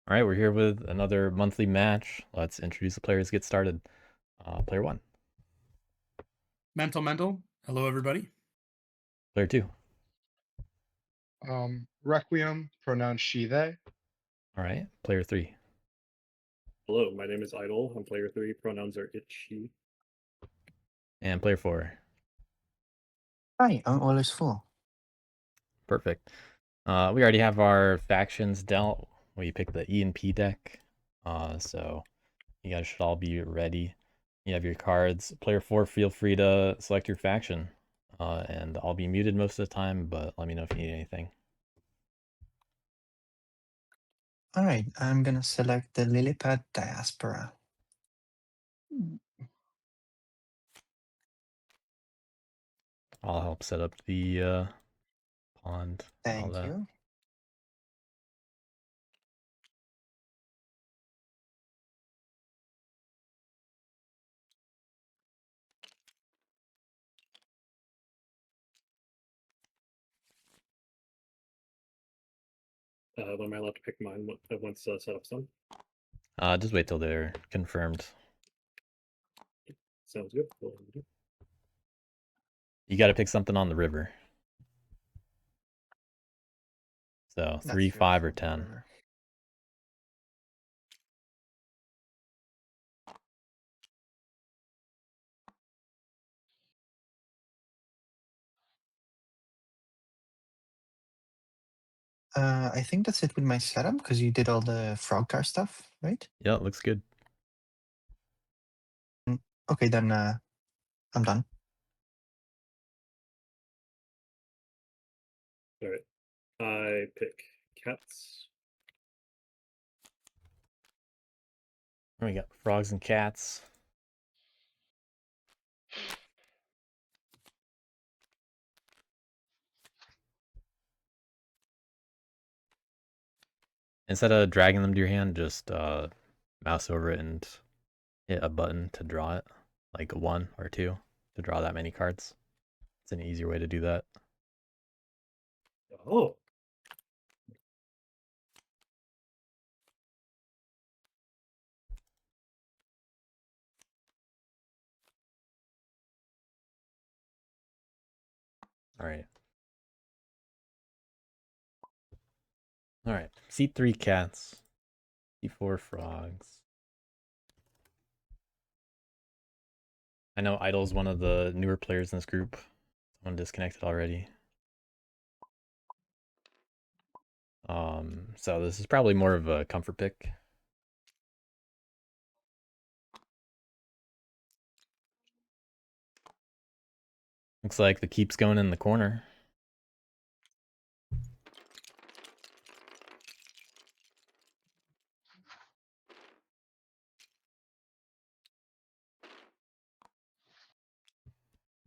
All right, we're here with another monthly match. Let's introduce the players, get started. Player 1. MentalMendel. Hello, everybody. Player 2. Requiem, pronounced she, they. All right, Player 3. Hello, my name is Idyll. I'm player 3. Pronouns are it, she. And Player 4. Hi, I'm always full. Perfect. We already have our factions dealt. We picked the E and P deck. So you guys should all be ready. You have your cards. Player 4, feel free to select your faction. And I'll be muted most of the time, but let me know if you need anything. Alright, I'm gonna select the Lilipad Diaspora. I'll help set up the pond. Thank you. When am I allowed to pick mine once set up some? Just wait till they're confirmed. Sounds good. You got to pick something on the river. So 3, 5, or 10. I think that's it with my setup because you did all the frog car stuff, right? Yeah, it looks good. Okay, then I'm done. All right. I pick cats. We got frogs and cats. Instead of dragging them to your hand, just mouse over it and hit a button to draw it, like 1 or 2 to draw that many cards. It's an easier way to do that. Oh. All right. All right. C3 cats. C4 frogs. I know Idol's one of the newer players in this group. Someone disconnected already. So this is probably more of a comfort pick. Looks like the keep's going in the corner.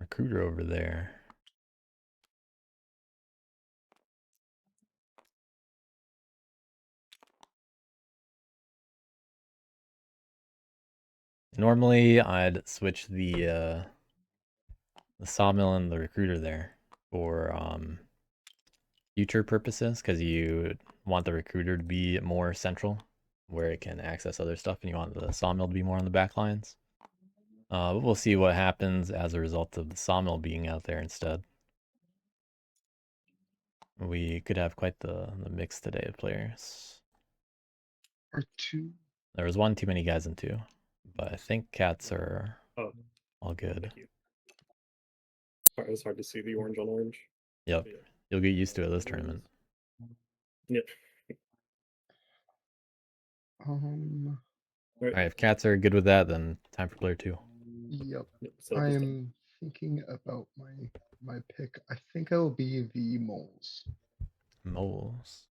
Recruiter over there. Normally, I'd switch the sawmill and the recruiter there for future purposes, because you want the recruiter to be more central, where it can access other stuff, and you want the sawmill to be more on the back lines. But we'll see what happens as a result of the sawmill being out there instead. We could have quite the mix today of players. R2. There was 1 too many guys in 2, but I think cats are all good. Thank you. It was hard to see the orange on orange. Yep. Yeah. You'll get used to it this tournament. Yep. All right, if cats are good with that, then time for player 2. Yep. So I am thinking about my pick. I think it'll be the moles. Moles.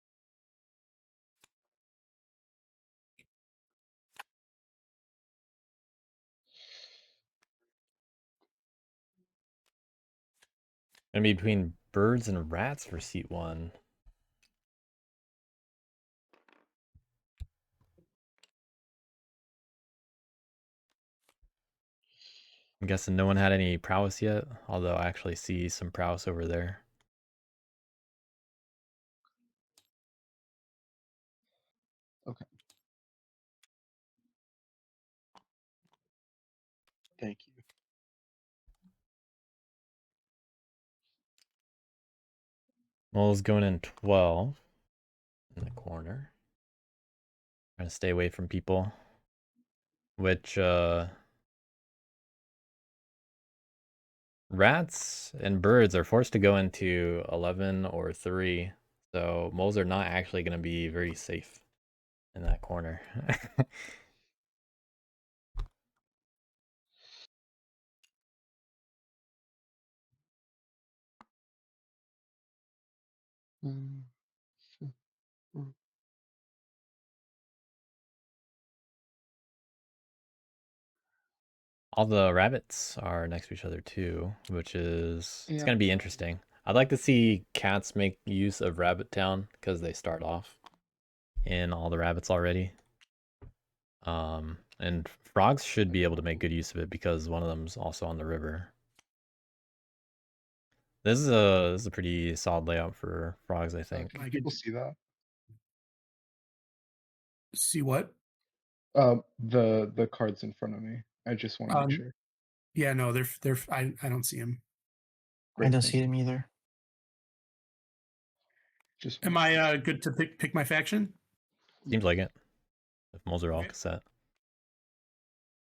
Gonna be between birds and rats for seat 1. I'm guessing no one had any prowess yet, although I actually see some prowess over there. Okay. Thank you. Mole's going in 12 in the corner. Trying to stay away from people. Which, rats and birds are forced to go into 11 or 3. So moles are not actually going to be very safe in that corner. Mm, mm. All the rabbits are next to each other too, which is it's Yeah. gonna be interesting. I'd like to see cats make use of Rabbittown because they start off in all the rabbits already. And frogs should be able to make good use of it because one of them's also on the river. This is a pretty solid layout for frogs, I think. Can people see that? See what? The cards in front of me. I just want to make sure. Yeah, no, they're. I don't see them. I Great, don't thank see you. them either. Just Am I good to pick my faction? Seems like it. If moles are all Okay. cassette.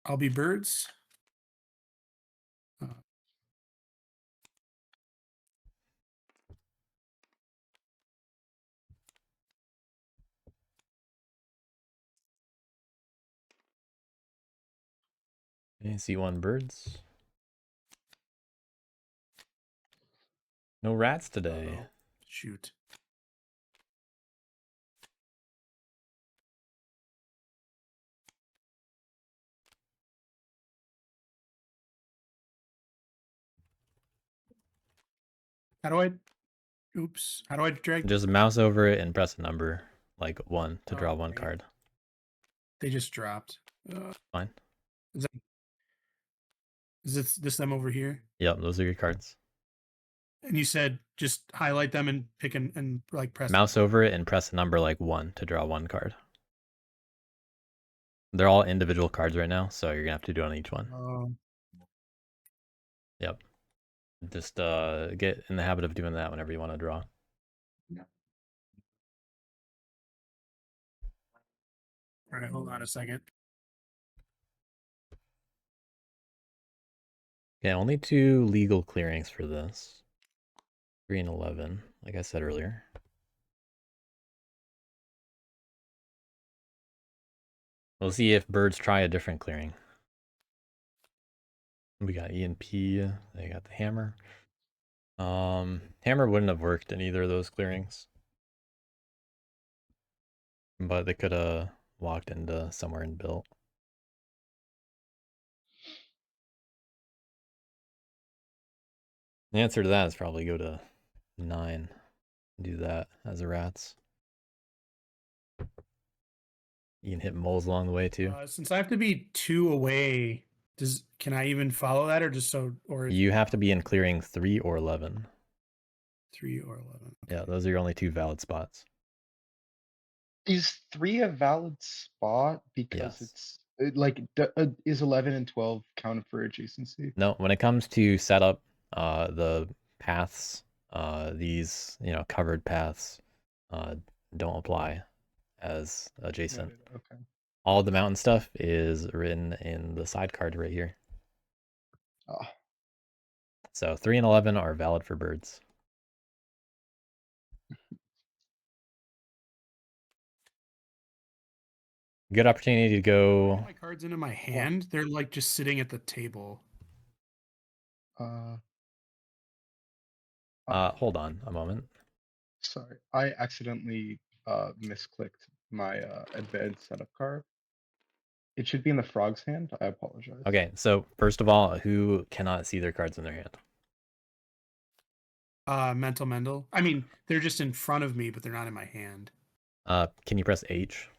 I'll be birds. Okay, C1 birds. No rats today. Uh-oh. Shoot. How do I? Oops. How do I drag? Just mouse over it and press a number, like 1 to draw one Okay. card. They just dropped. Fine. Is this them over here? Yep, those are your cards. And you said just highlight them and pick and like press. Mouse over it and press a number like 1 to draw one card. They're all individual cards right now, so you're gonna have to do it on each one. Yep. Just get in the habit of doing that whenever you want to draw. All right, hold on a second. Yeah, only 2 legal clearings for this. 3 and 11, like I said earlier. We'll see if birds try a different clearing. We got E and P, they got the hammer. Hammer wouldn't have worked in either of those clearings. But they could have walked into somewhere and built. The answer to that is probably go to 9. Do that as a rats. You can hit moles along the way too. Since I have to be 2 away, can I even follow that, or just so or You have to be in clearing 3 or 11. 3 or 11? Okay. Yeah, those are your only 2 valid spots. Is 3 a valid spot because Yes. it's is 11 and 12 counted for adjacency? No, when it comes to setup, the paths, these covered paths, don't apply as adjacent. Noted, okay. All the mountain stuff is written in the side card right here. Oh, So 3 and 11 are valid for birds. Good opportunity to go. My cards into my hand. They're like just sitting at the table. Hold on a moment. sorry, I accidentally misclicked my advanced setup card. It should be in the frog's hand. I apologize. Okay, so first of all, who cannot see their cards in their hand? MentalMendel. I mean, they're just in front of me, but they're not in my hand. Can you press H?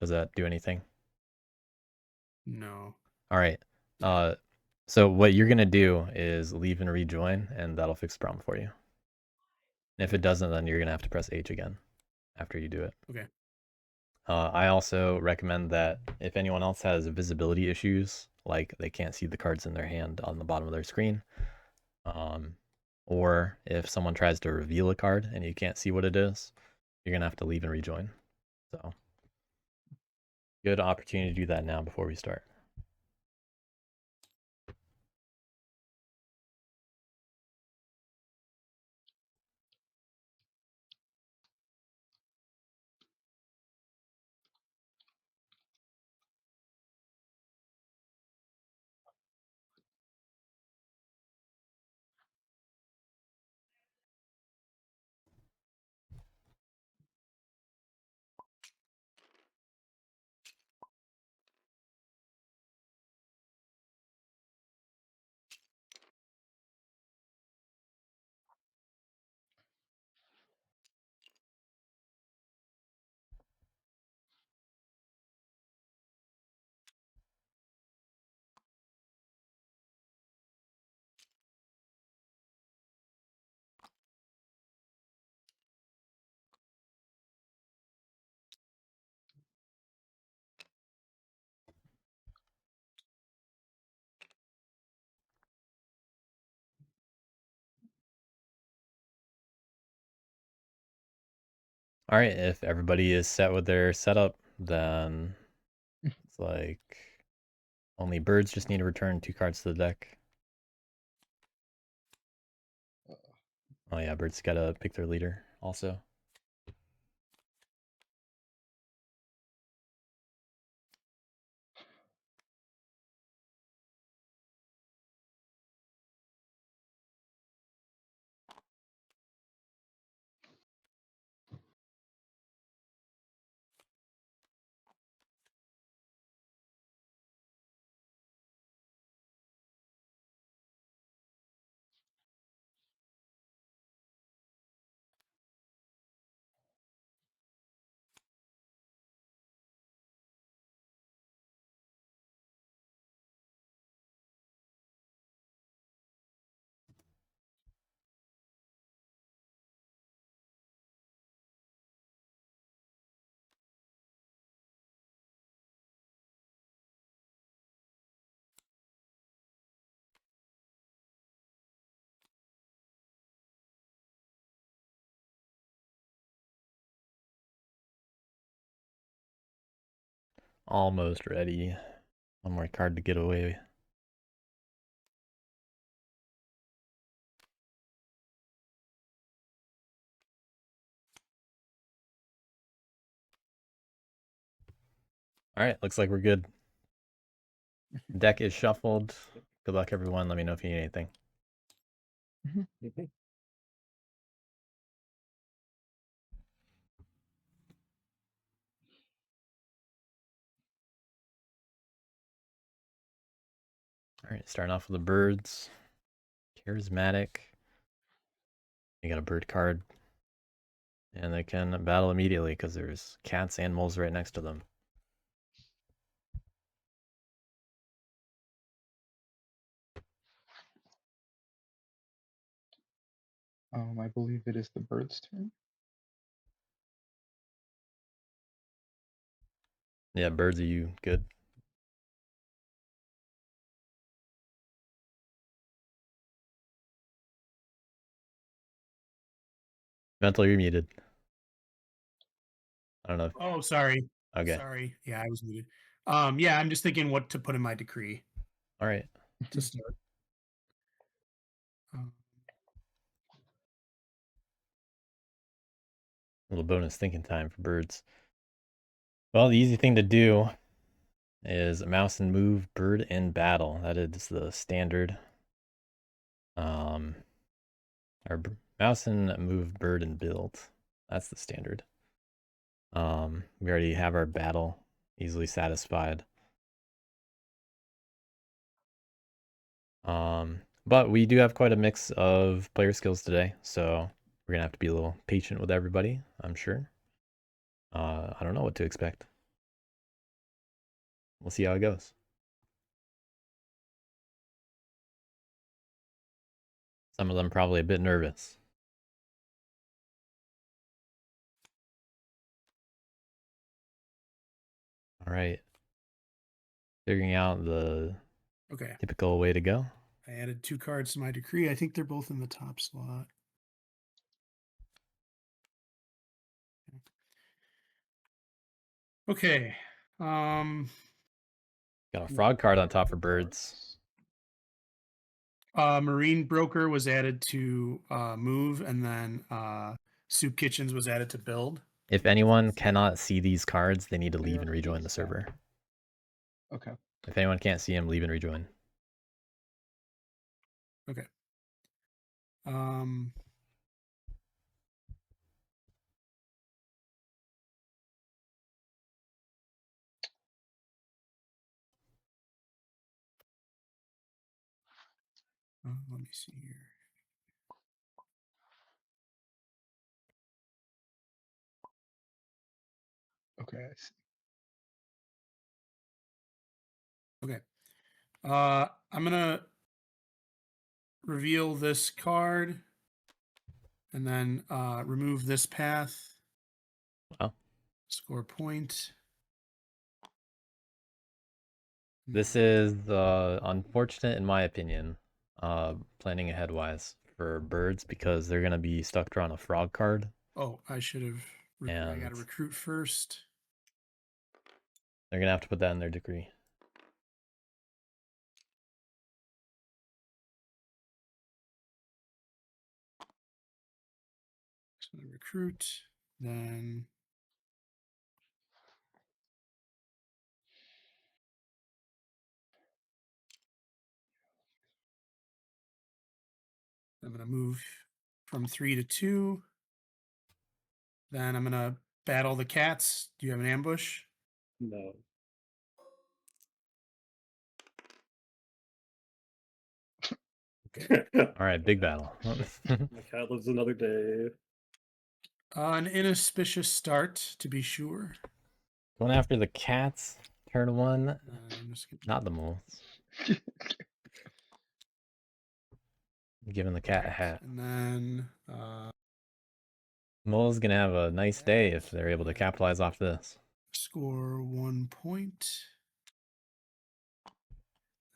Does that do anything? No. All right. So what you're gonna do is leave and rejoin, and that'll fix the problem for you. And if it doesn't, then you're gonna have to press H again after you do it. Okay. I also recommend that if anyone else has visibility issues, like they can't see the cards in their hand on the bottom of their screen. Or if someone tries to reveal a card and you can't see what it is, you're going to have to leave and rejoin. So, good opportunity to do that now before we start. All right, if everybody is set with their setup, then it's like only birds just need to return 2 cards to the deck. Oh yeah, birds gotta pick their leader also. Almost ready. One more card to get away. All right, looks like we're good. Deck is shuffled. Good luck, everyone. Let me know if you need anything. Mhm. All right, starting off with the birds. Charismatic. You got a bird card. And they can battle immediately because there's cats and moles right next to them. I believe it is the bird's turn. Yeah, birds, are you good? Mental, you're muted. I don't know. Oh, sorry. Okay. Sorry. Yeah, I was muted. Yeah, I'm just thinking what to put in my decree All right. to start. Um, Little bonus thinking time for birds. Well, the easy thing to do is mouse and move bird in battle. That is the standard. Or mouse and move bird and build. That's the standard. We already have our battle easily satisfied. But we do have quite a mix of player skills today, so we're gonna have to be a little patient with everybody, I'm sure. I don't know what to expect. We'll see how it goes. Some of them probably a bit nervous. All right. Figuring out the Okay. Typical way to go. I added 2 cards to my decree. I think they're both in the top slot. Okay. Got a frog card on top for birds. Marine Broker was added to move, and then Soup Kitchens was added to build. If anyone cannot see these cards, they need to leave and rejoin the server. Okay. If anyone can't see them, leave and rejoin. Okay. Um, let me see here. Okay. I see. Okay. I'm gonna reveal this card and then remove this path. Wow. Score a point. This is unfortunate, in my opinion, planning ahead wise for birds because they're gonna be stuck drawing a frog card. Oh, I should have. I got to And- recruit first. They're gonna have to put that in their decree. So recruit, then I'm gonna move from 3 to 2. Then I'm gonna battle the cats. Do you have an ambush? No. All right, big battle. My cat lives another day. An inauspicious start, to be sure. Going after the cats. Turn 1, I'm just gonna... not the moles. Giving the cat a hat. And then Mole's gonna have a nice day if they're able to capitalize off this. score 1 point.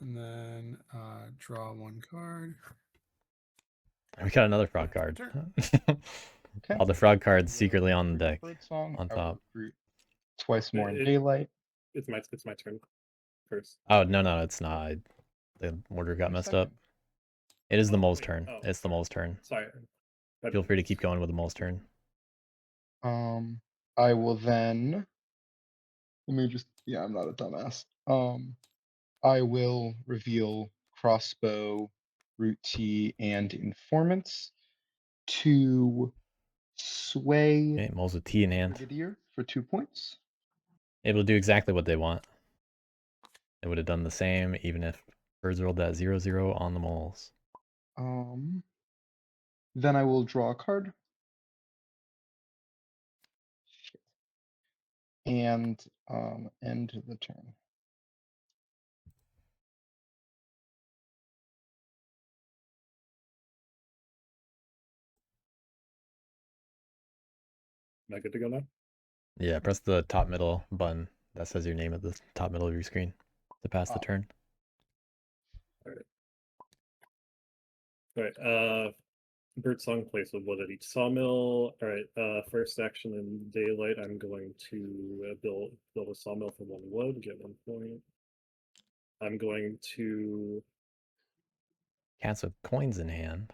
And then draw 1 card. We got another frog card. Okay. All the frog cards secretly on the deck. Bird song. on I will top. recruit twice more in It- daylight. It's my turn first. Oh, no, it's not. The order got Wait a messed up. second. It is the Oh, mole's wait, turn. oh. It's the mole's turn. Sorry. Feel free to keep going with the mole's turn. I will then. Let me just. Yeah, I'm not a dumbass. I will reveal crossbow, root tea, and informants to sway Okay, moles with T in hand. Brigadier for 2 points. Able to do exactly what they want. They would have done the same even if birds rolled that 0/0 on the moles. Then I will draw a card. And end the turn. Am I good to go now? Yeah, press the top middle button that says your name at the top middle of your screen to pass the Ah. turn. Alright, birdsong place of wood at each sawmill. Alright, first action in daylight, I'm going to build a sawmill for 1 wood, get 1 point. I'm going to Cats with coins in hand.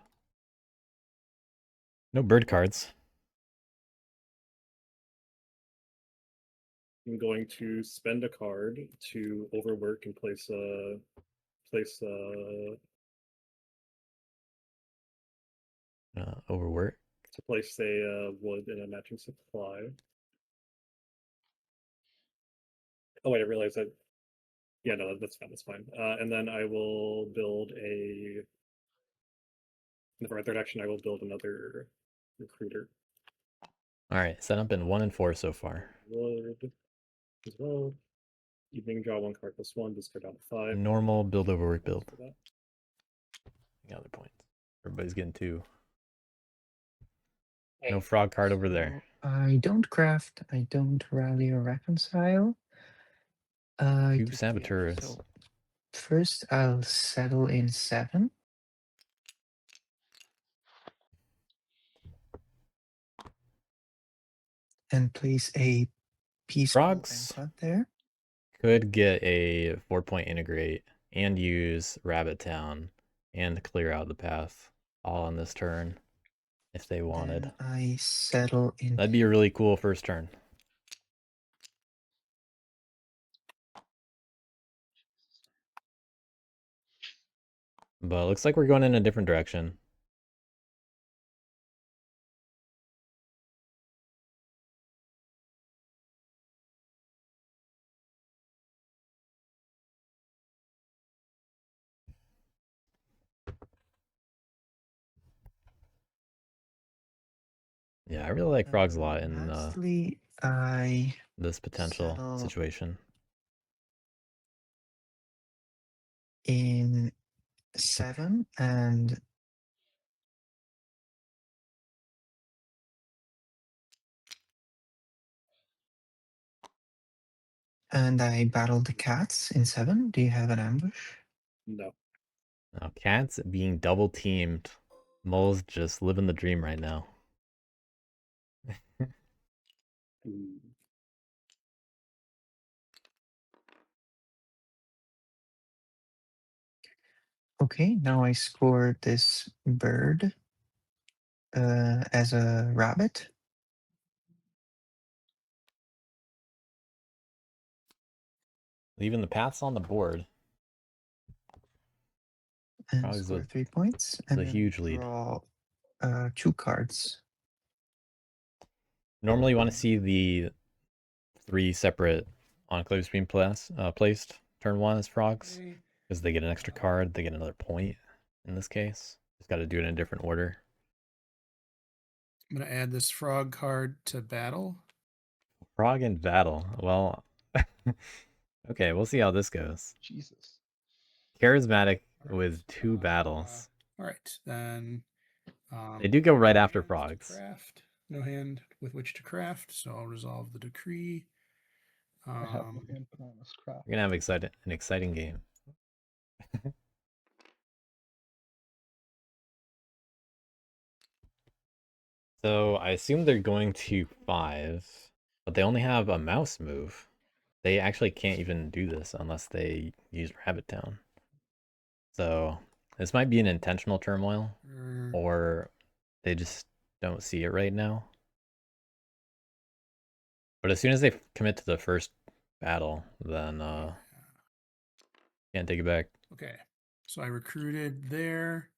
No bird cards. spend a card to overwork and place Overwork. a wood in a matching supply. Oh wait, I realized that. Yeah, no, that's fine. And then I will build for my third action, I will build another recruiter. All right, set up in 1 and 4 so far. Wood as well. Evening, draw 1 card +1, discard down to 5. Normal build overwork build. For that. Got other points. Everybody's getting 2. No frog card over there. I don't craft, I don't rally or reconcile. 2 just- yeah, saboteurs. so First, I'll settle in 7. And place a peaceful Frogs Venkat there. could get a 4-point integrate and use Rabbittown and clear out the path all on this turn if they wanted. Then I settle in. That'd be a really cool first turn. But it looks like we're going in a different direction. Yeah, I really like frogs a lot in Lastly, I this potential settle situation. in 7 and I battle the cats in 7. Do you have an ambush? No. Now, cats being double teamed. Mole's just living the dream right now. Mm. Okay, now I score this bird as a rabbit. Leaving the paths on the board. And Frogs score with 3 points. a And then huge lead. draw 2 cards. Normally you want to see the 3 separate enclaves being placed turn 1 as frogs. Okay. Because they get an extra card, they get another point in this case. Just got to do it in a different order. I'm going to add this frog card to battle. Frog in battle. Well, okay, we'll see how this goes. Jesus. Charismatic All right. with 2 battles. All right, then. They do go right no after hands to frogs. Craft. No hand with which to craft, so I'll resolve the decree. I have no hand, but I must craft. We're gonna have an exciting game. So I assume they're going to 5, but they only have a mouse move. They actually can't even do this unless they use Rabbittown. So this might be an intentional turmoil, or they just don't see it right now. But as soon as they commit to the first battle, then can't take it back. Okay, so I recruited there.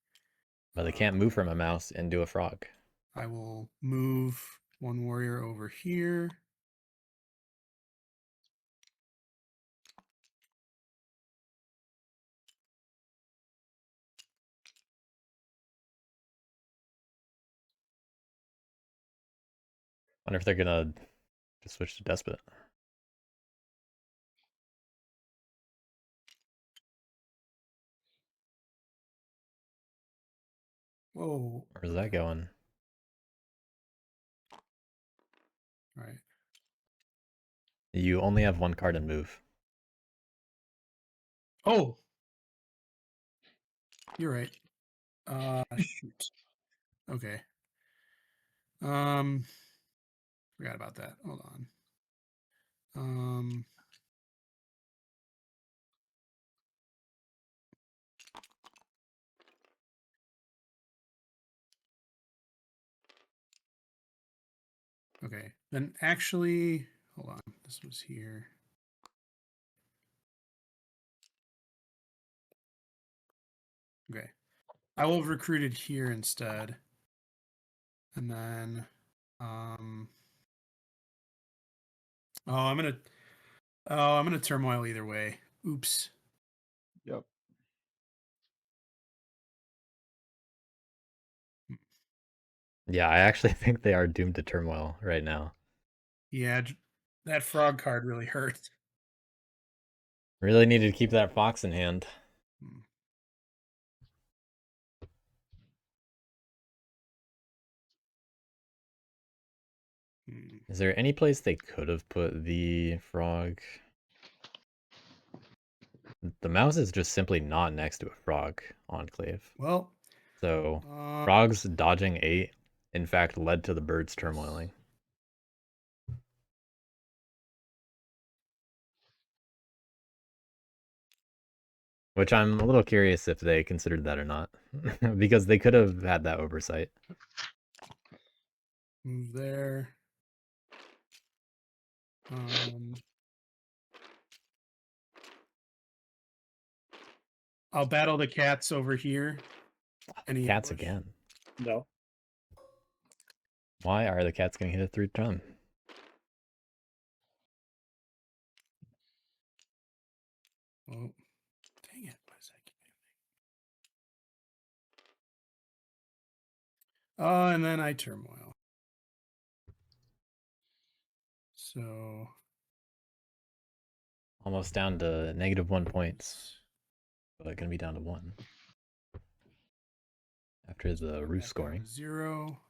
But they can't move from a mouse into a frog. I will move one warrior over here. Wonder if they're gonna just switch to Despot. Whoa. Where's that going? Right. You only have 1 card and move. Oh. You're right. Shoot. Okay. Forgot about that. Hold on. Okay. Then actually, hold on. This was here. Okay. I will have recruited here instead. And then I'm gonna turmoil either way. Oops. Yep. Yeah, I actually think they are doomed to turmoil right now. Yeah, that frog card really hurt. Really needed to keep that fox in hand. Hmm. Is there any place they could have put the frog? The mouse is just simply not next to a frog enclave. Well, So frogs dodging 8, in fact, led to the birds turmoiling. Which I'm a little curious if they considered that or not. Because they could have had that oversight. move there. I'll battle the cats over here. Any Cats ambush? again. No. Why are the cats getting hit a 3-ton? Oh, dang it. What is that? And then I turmoil. So Almost down to -1 points. But gonna be down to 1. After the roost back down scoring. to 0.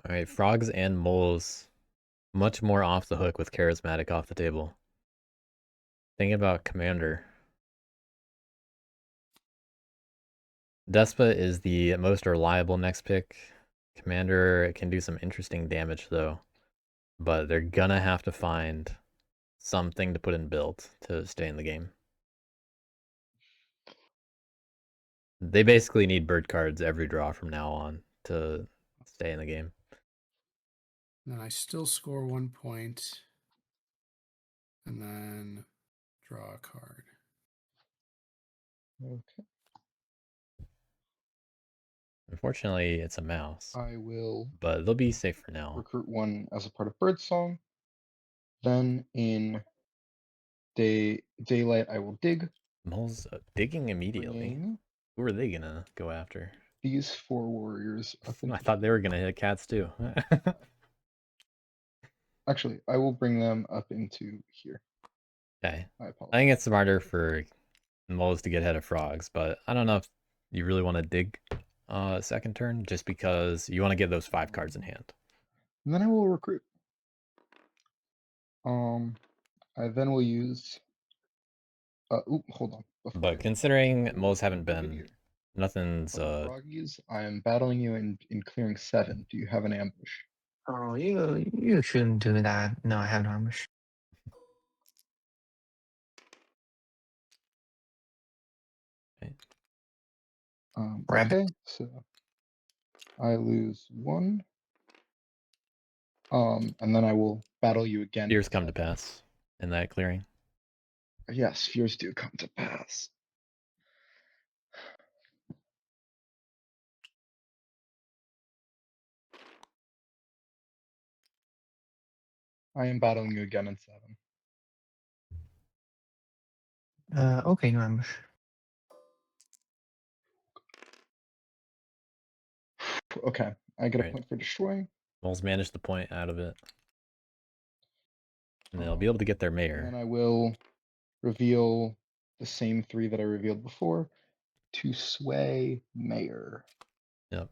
Alright, frogs and moles. Much more off the hook with charismatic off the table. Thinking about commander. Despa is the most reliable next pick. Commander can do some interesting damage though. But they're gonna have to find something to put in build to stay in the game. They basically need bird cards every draw from now on to stay in the game. Then I still score 1 point. And then draw a card. Okay. Unfortunately, it's a mouse, I will but they'll be safe for now. recruit one as a part of Birdsong. Then in daylight, I will dig, Moles digging immediately. bringing Who are they gonna go after? these 4 warriors up into I thought they were gonna hit cats too. Actually, I will bring them up into here. Okay. I I apologize. think it's smarter for moles to get ahead of frogs, but I don't know if you really want to dig second turn just because you want to get those 5 cards in hand. And then I will recruit. I then will use. Hold on. Before But I- considering moles haven't Over been, here. nothing's Froggies, I am battling you in clearing 7. Do you have an ambush? Oh, you shouldn't do that. No, I have no ambush. Rabbit. Okay, so I lose 1. And then I will battle you again. fears come to pass in that clearing. Yes, fears do come to pass. I am battling you again in 7. Okay, no ambush. Okay, I get a Right. point for destroying. Moles manage the point out of it. And they'll be able to get their And mayor. then I will reveal the same 3 that I revealed before to sway mayor. Yep.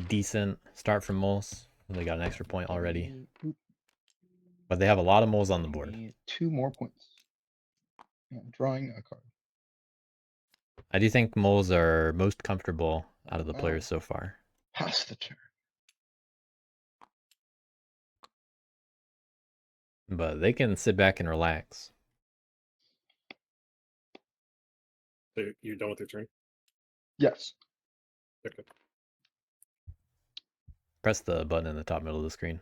Decent start from moles. They got an extra point already. But they have a lot of moles on the board. 2 more points. And drawing a card. I do think moles are most comfortable out of the Wow. players so far. Pass the turn. But they can sit back and relax. So you're done with your turn? Yes. Okay. Press the button in the top middle of the screen.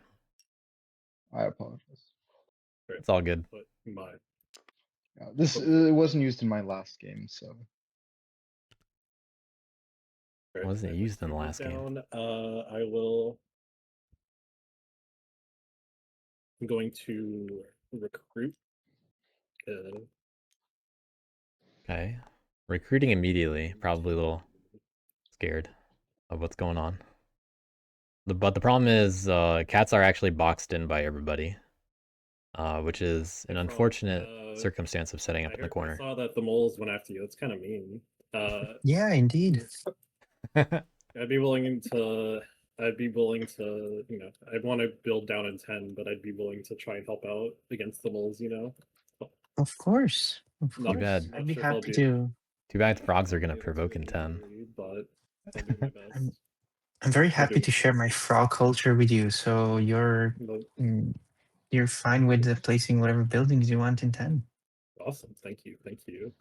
I apologize. Right. It's all good. But my Yeah, this it wasn't used in my last game, so right, Wasn't I used put in the you last game. down. I will. I'm going to recruit. Okay. Recruiting immediately. Probably a little scared of what's going on. But the problem is cats are actually boxed in by everybody, which is an unfortunate circumstance of setting up in the I corner. saw that the moles went after you. It's kind of mean. Yeah, indeed. I'd be willing to, you know, I'd want to build down in 10, but I'd be willing to try and help out against the moles, you know? Of course. Of Not- course. bad. I'd be sure if I'll happy be- to. Too bad frogs are going to able provoke in 10. But I'll do my best. I'm very I'll happy do to share my frog culture with you. So you're But- you're fine with placing whatever buildings you want in 10. Awesome. Thank you. Thank you.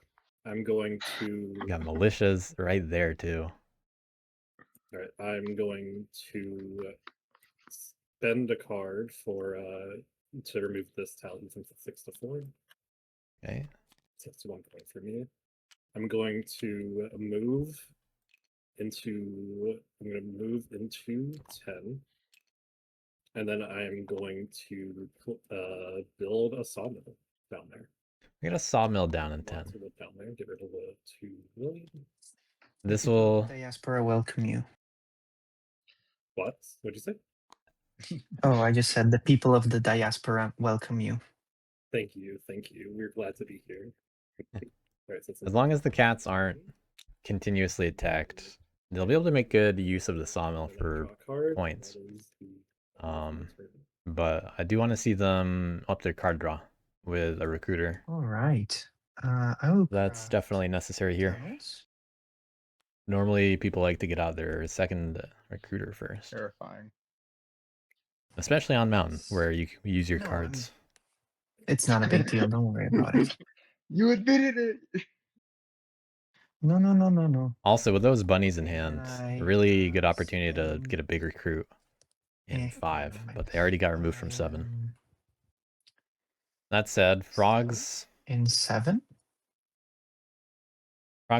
I'm going to. You got militias right there too. All right. I'm going to spend a card for to remove this talent since it's 6 to 4. Okay. 6 to 1 point for me. I'm going to move into. I'm going to move into 10. And then I'm going to build a sawmill down there. We got a sawmill down in 10. Lots of wood down there. Get rid of the 2 million. This People of will. the diaspora welcome you. What? What'd you say? Oh, I just said the people of the diaspora welcome you. Thank you. Thank you. We're glad to be here. Right, so As long as the cats aren't continuously attacked, they'll be able to make good use of the sawmill for points. But I do want to see them up their card draw with a recruiter. All right. I will. That's definitely necessary here. tunnels. Normally, people like to get out their second recruiter first, Terrifying. especially on mountain where you use your No, cards. It's not a big deal. Don't worry about it. You admitted it. No, no, no, no, no. Also, with those bunnies in Okay, hand, then I, really good opportunity to spend- get a big recruit in Yeah, 5, my but they already got removed from I 7. am That said, frogs in 7.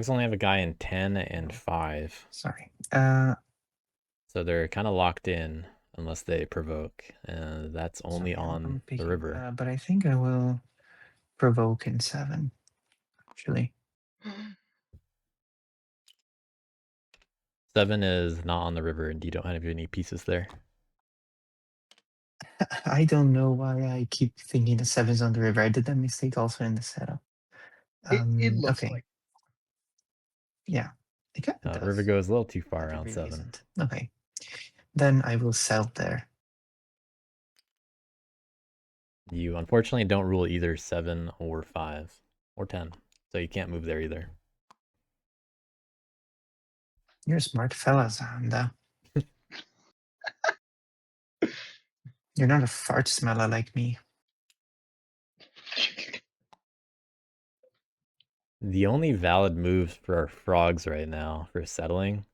only have a guy in 10 and 5, Sorry. so they're kind of locked in unless they provoke, and that's only sorry, I'm on the picking, river. but I think I will provoke in 7. Actually, 7 is not on the river, and you don't have any pieces there. I don't know why I keep thinking the 7's on the river. I did that mistake also in the setup. It looks Okay. like Yeah. It kind of River does, goes a little too but far it around really 7. isn't. Okay. Then I will sell there. You unfortunately don't rule either 7 or 5 or 10, so you can't move there either. You're a smart fella, Zaandaa. You're not a fart smeller like me. The only valid moves for our frogs right now for settling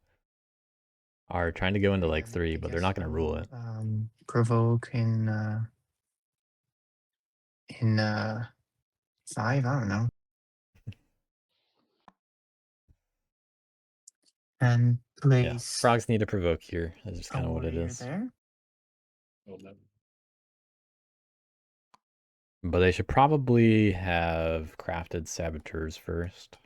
are trying to go into like Yeah, 3, I but they're guess not going I to rule will, it. Provoke in 5. I don't know. And place Yeah, frogs need to provoke here. That's just a kind of what it warrior is. there. Oh, no. But they should probably have crafted saboteurs first,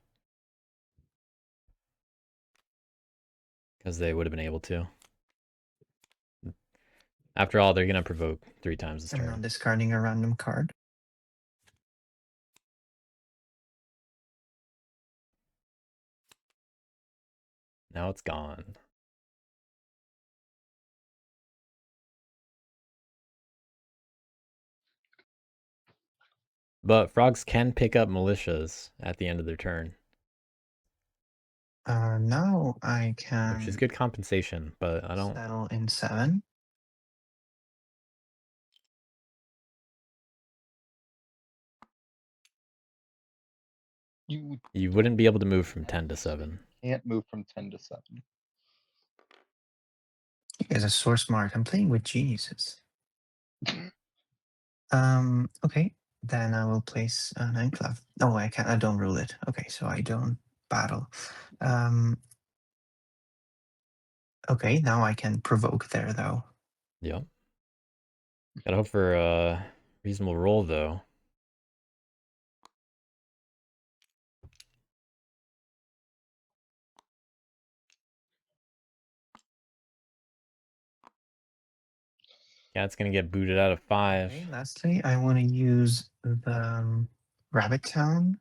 because they would have been able to. After all, they're going to provoke 3 times this I'm not turn. discarding a random card. Now it's gone. But frogs can pick up militias at the end of their turn, Now I can which is good compensation, but I don't... settle in 7. You wouldn't be able to move from 10 to 7. can't move from 10 to 7. You guys are so smart. I'm playing with geniuses. Okay. Then I will place an enclave. No, I can't. I don't rule it. Okay, so I don't battle. Okay, now I can provoke there though. Yep. Gotta hope for Reasonable roll, though. Cat's gonna get booted out of 5. Okay, lastly, I want to use the Rabbittown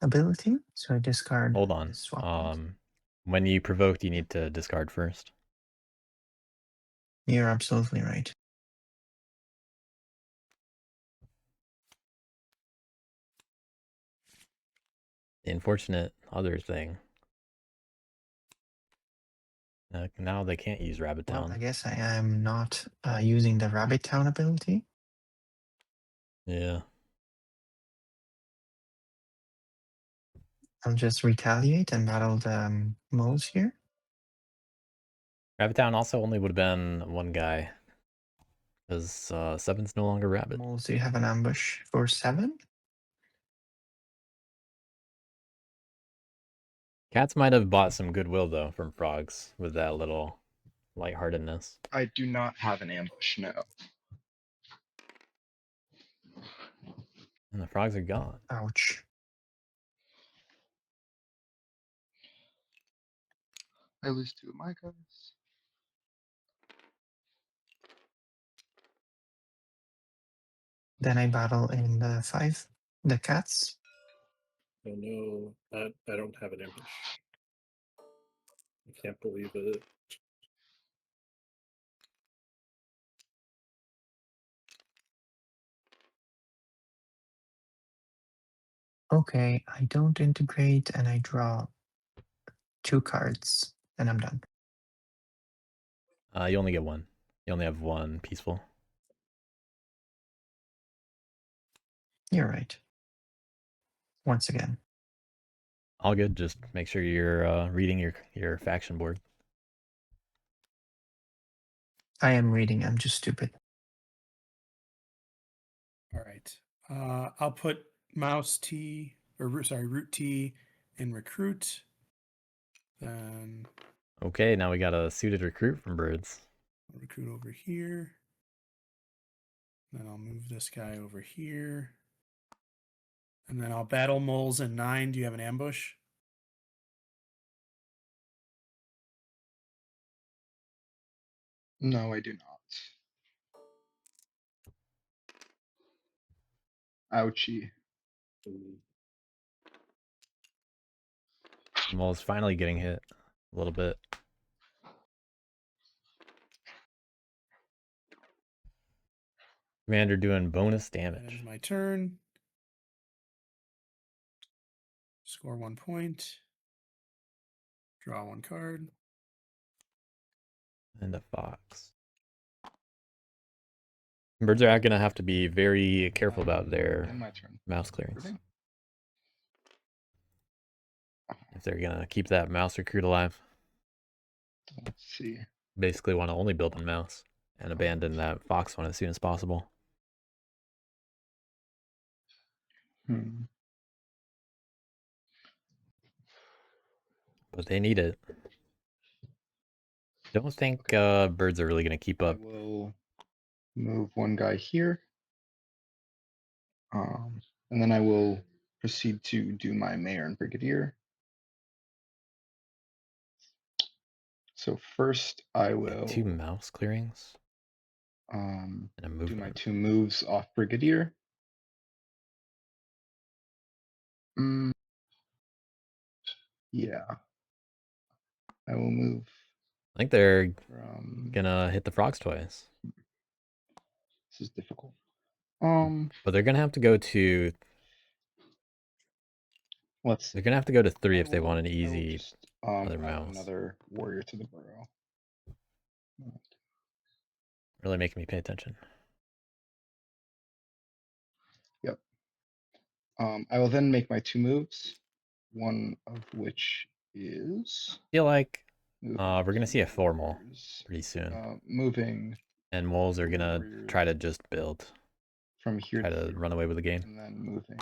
ability. So I discard Hold on. this swap. When you provoked, you need to discard first. You're absolutely right. The unfortunate other thing. Now they can't use Well, Rabbittown. I guess I am not using the Rabbittown ability. Yeah. I'll just retaliate and battle the moles here. Rabbittown also only would have been one guy. Because 7's no longer Rabbit. Moles, do you have an ambush for 7? Cats might have bought some goodwill, though, from frogs with that little lightheartedness. I do not have an ambush, no. And the frogs are gone. Ouch. I lose 2 of my guys. Then I battle in the 5, the cats. Oh no, I don't have an ambush. I can't believe it. Okay, I don't integrate and I draw 2 cards and I'm done. You only get 1. You only have 1 peaceful. You're right. Once again. All good. Just make sure you're reading your faction board. I am reading, I'm just stupid. All right. I'll put mouse T or root T in recruit. Then Okay, now we got a suited recruit from birds. I'll recruit over here. Then I'll move this guy over here. And then I'll battle moles in 9. Do you have an ambush? No, I do not. Ouchie. Mm, Mole's finally getting hit a little bit. Commander doing bonus That ends damage. my turn. Score 1 point. Draw 1 card. And a fox. Birds are going to have to be very careful about their And my turn. mouse clearance. Recruiting. If they're going to keep that mouse recruit alive. Let's see. Basically want to only build on mouse and abandon that fox one as soon as possible. But they need it. Don't think Okay. birds are really going to keep I up. will move 1 guy here. And then I will proceed to do my mayor and brigadier. So first I will 2 mouse clearings and and a move. do my 2 moves off brigadier. Yeah. I will move. I think they're From... gonna hit the frogs twice. This is difficult. But they're gonna have to go to. Let's see. They're gonna have to go to 3 if they want an I will easy just, other add mouse. another warrior to the burrow. Really making me pay attention. Yep. I will then make my 2 moves, one of which is I feel like moving we're gonna see a 2 formal warriors, pretty soon. moving And moles are 2 gonna warriors try to just build. from here Try to to here, run away with the game. and then moving.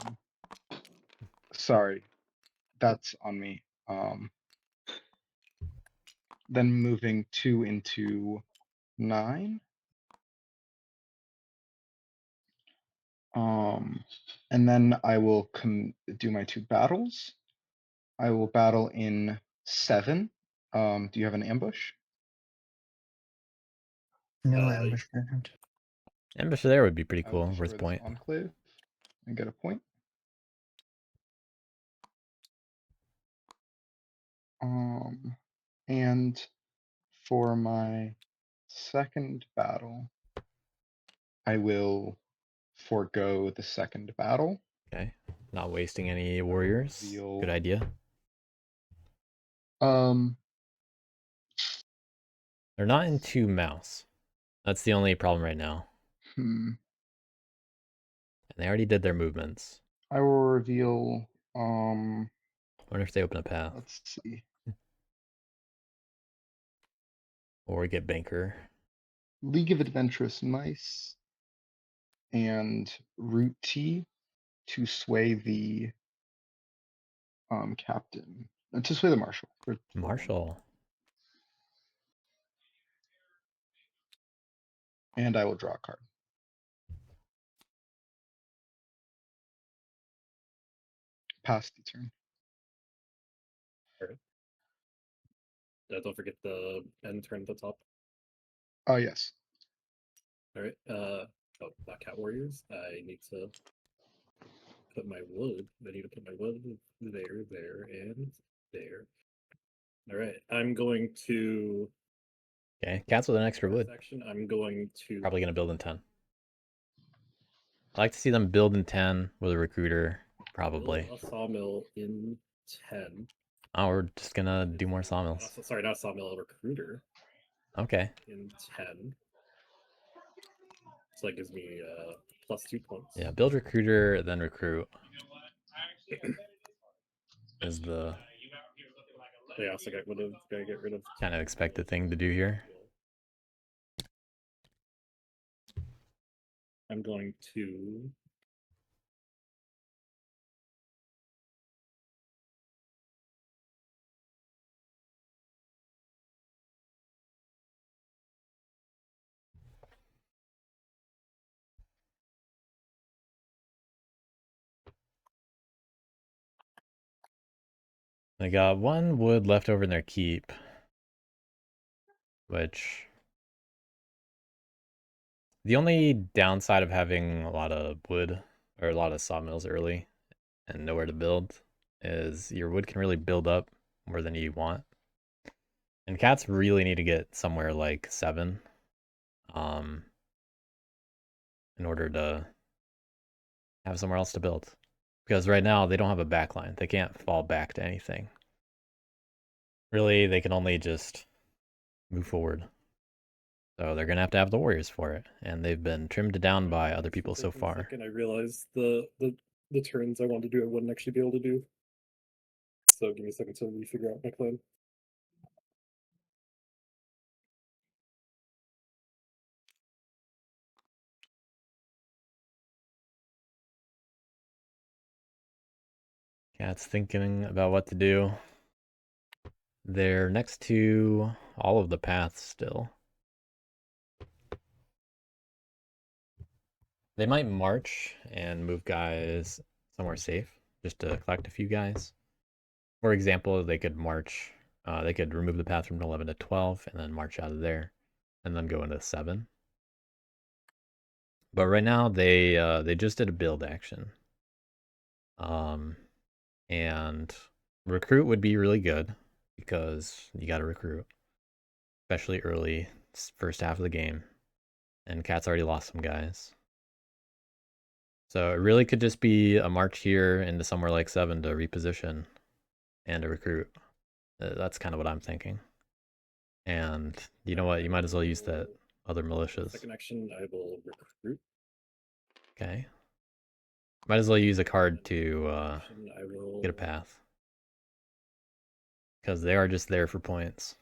Sorry, that's on me. Then moving 2 into 9. And then I will do my 2 battles. I will battle in 7. Do you have an ambush? No ambush present. Ambush there would be pretty I will cool. destroy Worth this point. enclave and get a point. And for my second battle, I will forego the second battle. Okay. Not wasting any warriors. reveal- Good idea. They're not in 2 mouse. That's the only problem right now. And they already did their movements. I will reveal. Wonder if they open a path. Let's see. Or we get Banker. League of Adventurous Mice and Root T to sway the captain. To sway the marshal. For 1. Marshall. And I will draw a card. Pass the turn. Don't forget the end turn at the top. Oh yes. All right. Black Cat Warriors. I need to put my wood. I need to put my wood there, and there. All right. I'm going to. Okay. Cats with an extra wood. Section. I'm going to. Probably going to build in 10. I like to see them build in 10 with a recruiter. Probably. Build a sawmill in 10. Oh, we're just going to do more sawmills. Sorry, not a sawmill, a recruiter. Okay. In 10. So that gives me +2 points. Yeah, build recruiter, then recruit. Is the Yeah, so gotta get rid of kind of expected thing to do here. I'm going to They got 1 wood left over in their keep, which the only downside of having a lot of wood or a lot of sawmills early and nowhere to build is your wood can really build up more than you want. And cats really need to get somewhere like 7 in order to have somewhere else to build. Because right now they don't have a backline. They can't fall back to anything. Really, they can only just move forward. So they're going to have the warriors for it. And they've been trimmed down by other people so far. And I realized the turns I wanted to do I wouldn't actually be able to do. So give me a second to refigure out my plan. Cat's thinking about what to do. They're next to all of the paths still. They might march and move guys somewhere safe just to collect a few guys. For example, they could march, they could remove the path from 11 to 12 and then march out of there and then go into 7. But right now they just did a build action. And recruit would be really good because you got to recruit, especially early, first half of the game. And Cat's already lost some guys. So it really could just be a march here into somewhere like 7 to reposition and a recruit. That's kind of what I'm thinking. And you know what? You might as well use that other militias. Second action, I will recruit. Okay. Might as well use a card to I will get a path. Because they are just there for points.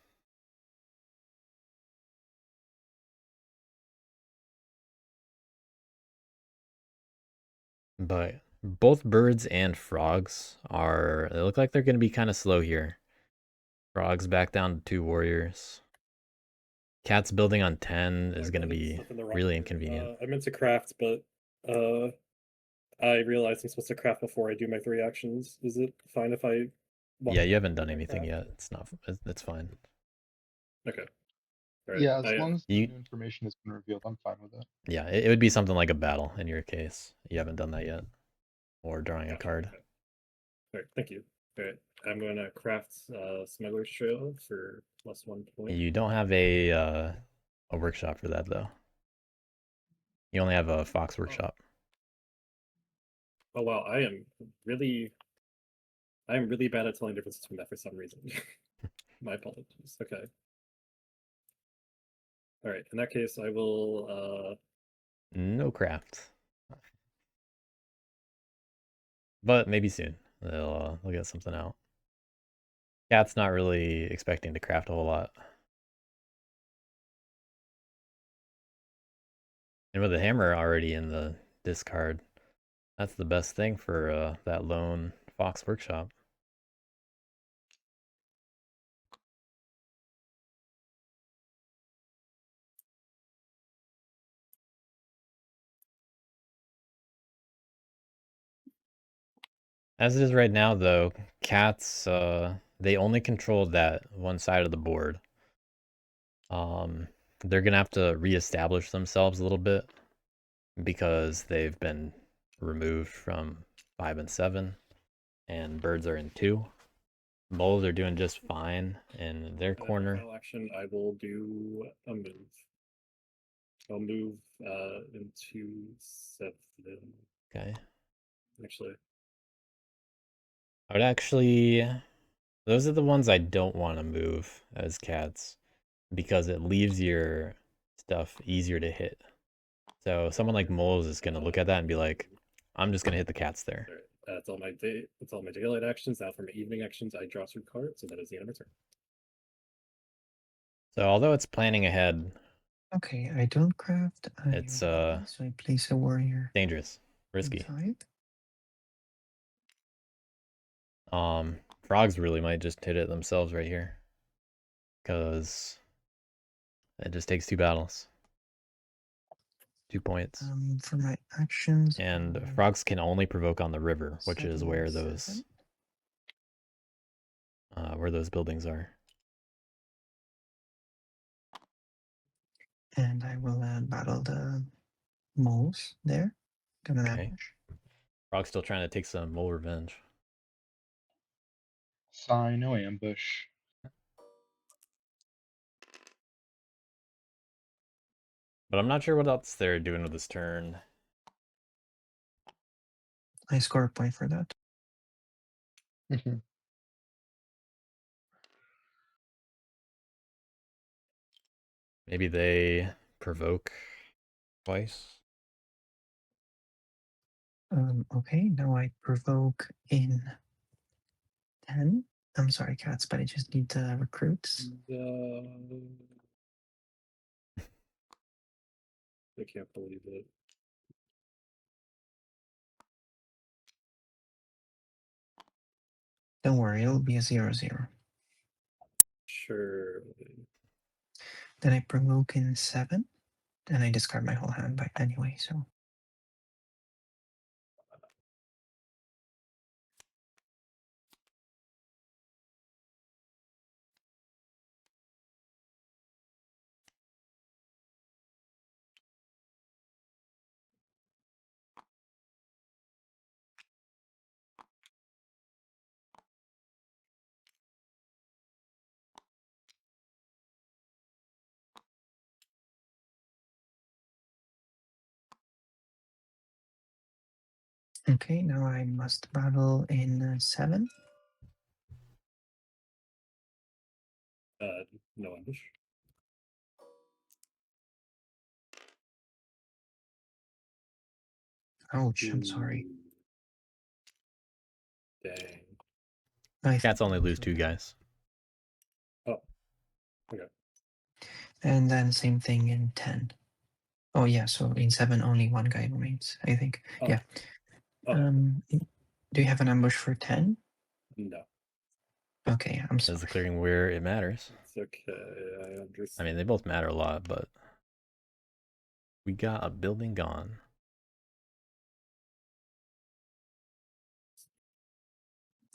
But both birds and frogs they look like they're going to be kind of slow here. Frogs back down to 2 warriors. Cat's building on 10 is going to be really inconvenient. I meant to craft, but I realize I'm supposed to craft before I do my 3 actions. Is it fine if I? walk Yeah, you back haven't and done do my anything craft? yet. It's not. It's fine. Okay. All right. Yeah, as long as the You- new information has been revealed, I'm fine with it. Yeah, it would be something like a battle in your case. You haven't done that yet, or drawing a Gotcha, card. okay. All right. Thank you. All right. I'm going to craft Smuggler's Trail for +1 point. You don't have a workshop for that though. You only have a Fox workshop. Oh wow, I am really bad at telling differences between that for some reason. My apologies. Okay. All right. In that case, I will. No craft. But maybe soon they'll get something out. Cat's not really expecting to craft a whole lot. And with the hammer already in the discard, that's the best thing for that lone Fox workshop. As it is right now, though, cats they only control that one side of the board. They're gonna have to reestablish themselves a little bit because they've been removed from 5 and 7, and birds are in 2. Moles are doing just fine in their For corner. final action, I will do a move. I'll move into 7. Okay. Actually, I would actually. Those are the ones I don't want to move as cats because it leaves your stuff easier to hit. So someone like Moles is gonna look at that and be like, "I'm just gonna hit the cats there." all right. That's all my day. That's all my daylight actions. Now for my evening actions, I draw 3 cards, so that is the end of my turn. So although it's planning ahead, Okay, I don't craft. It's, so I place a warrior dangerous, risky. inside. Frogs really might just hit it themselves right here, because it just takes 2 battles, 2 points. For my actions, And frogs can only provoke on the river, which is 7 where and those 7. buildings are. And I will battle the moles there. Gonna Okay. ambush. Frog's still trying to take some mole revenge. Sigh, no ambush. But I'm not sure what else they're doing with this turn. I score a point for that. Mhm. Maybe they provoke twice. Okay, now I provoke in 10. I'm sorry, cats, but I just need recruits. I can't believe it. Don't worry, it'll be a 0-0. Sure. Then I provoke in 7, and I discard my whole hand by anyway, so. Okay, now I must battle in 7. No ambush. Ouch, I'm sorry. Ooh. Dang. Cats only lose 2 guys. Oh. Okay. And then same thing in 10. Oh yeah, so in 7 only 1 guy remains, I think. Oh. Yeah. Oh. Do you have an ambush for 10? No. Okay, I'm This sorry. is clearing where it matters. It's okay. I understand. I mean, they both matter a lot, but we got a building gone.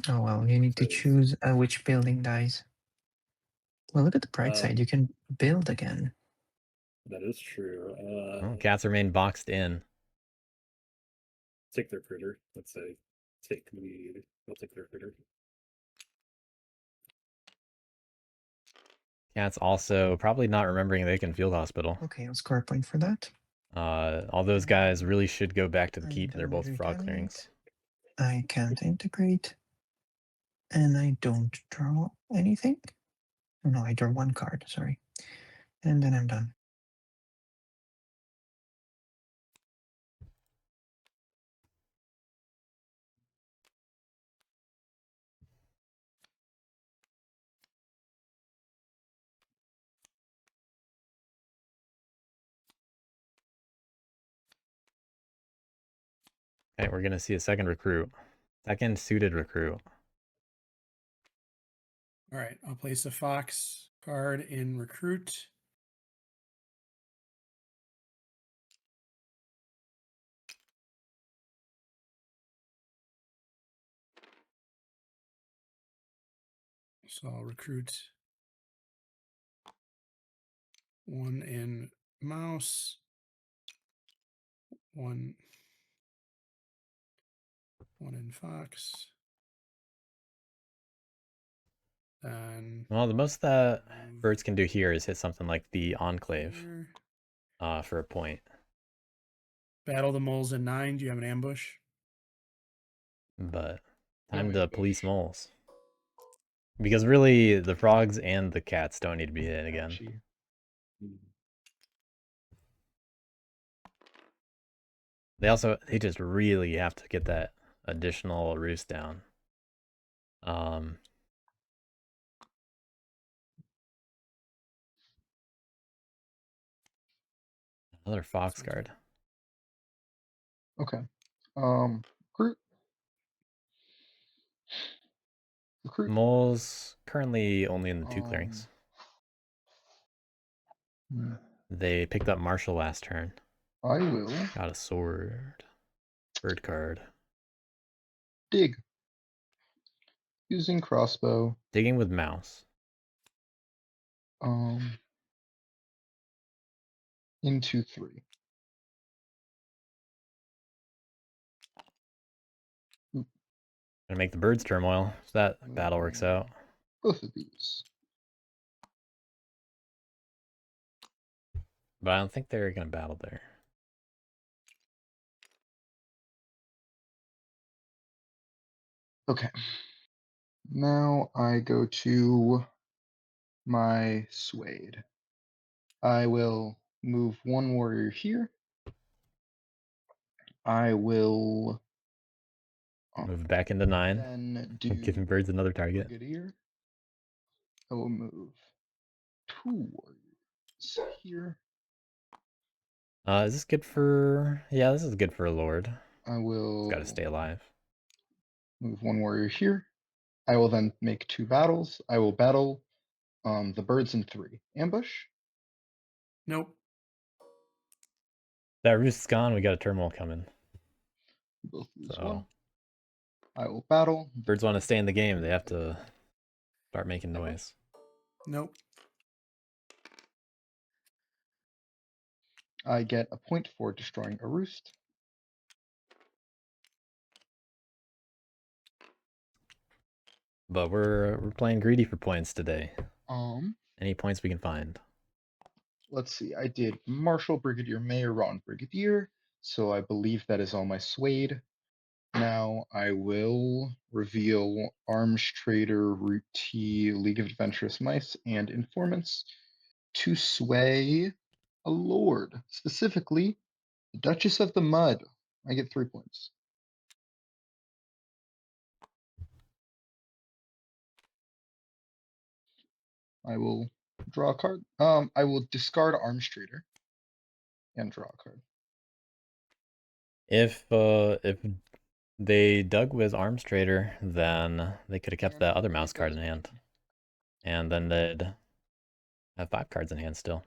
Oh well, you need to Because, choose which building dies. Well, look at the bright side. You can build again. that is true. Well, cats remain boxed in. Take their critter. Let's say take the. I'll take their critter. Cats also probably not remembering they can field hospital. Okay, I'll score a point for that. All those guys really should go back to the I keep. They're don't both frog clearings. retaliate. I can't integrate. And I don't draw anything. Oh, no, I draw one card, sorry. And then I'm done. Okay, we're gonna see a second recruit. Second suited recruit. All right, I'll place a fox card in recruit. So I'll recruit one in mouse, one in fox. Then Well, the most that birds can do here is hit something like the Enclave here. for a point. Battle the moles in 9. Do you have an ambush? But No time to ambush. police moles. Because really, the frogs and the cats don't need to be hit again. Ouchie. They just really have to get that additional roost down. Another fox card. Okay. Recruit. Recruit. Moles currently only in the 2 clearings. Hmm. They picked up Marshall last turn. I will Got a sword. Bird card. dig. Using crossbow. Digging with mouse. Into 3. Gonna make the birds turmoil. So that battle works out. Both of these. But I don't think they're gonna battle there. Okay. Now I go to my Suede. I will move one warrior here. I will Move back into 9. then do Giving birds another target. Brigadier. I will move 2 warriors here. Is this good for... Yeah, this is good for a lord. I It's will gotta stay alive. move 1 warrior here. I will then make 2 battles. I will battle the birds in 3. Ambush. Nope. That roost's gone, we got a turmoil coming. Both lose So 1. I will battle. birds want to stay in the game, they have to start making noise. Nope. I get a point for destroying a roost. But we're playing greedy for points today. Um, Any points we can find. let's see. I did Marshal, Brigadier, Mayor, Ron, Brigadier. So I believe that is all my Suede. Now I will reveal Arms Trader, Root T, League of Adventurous Mice, and Informants to sway a lord, specifically the Duchess of the Mud. I get 3 points. I will draw a card. I will discard Arms Trader and draw a card. If they dug with Arms Trader, then they could have kept that other mouse card in hand. And then they'd have 5 cards in hand still.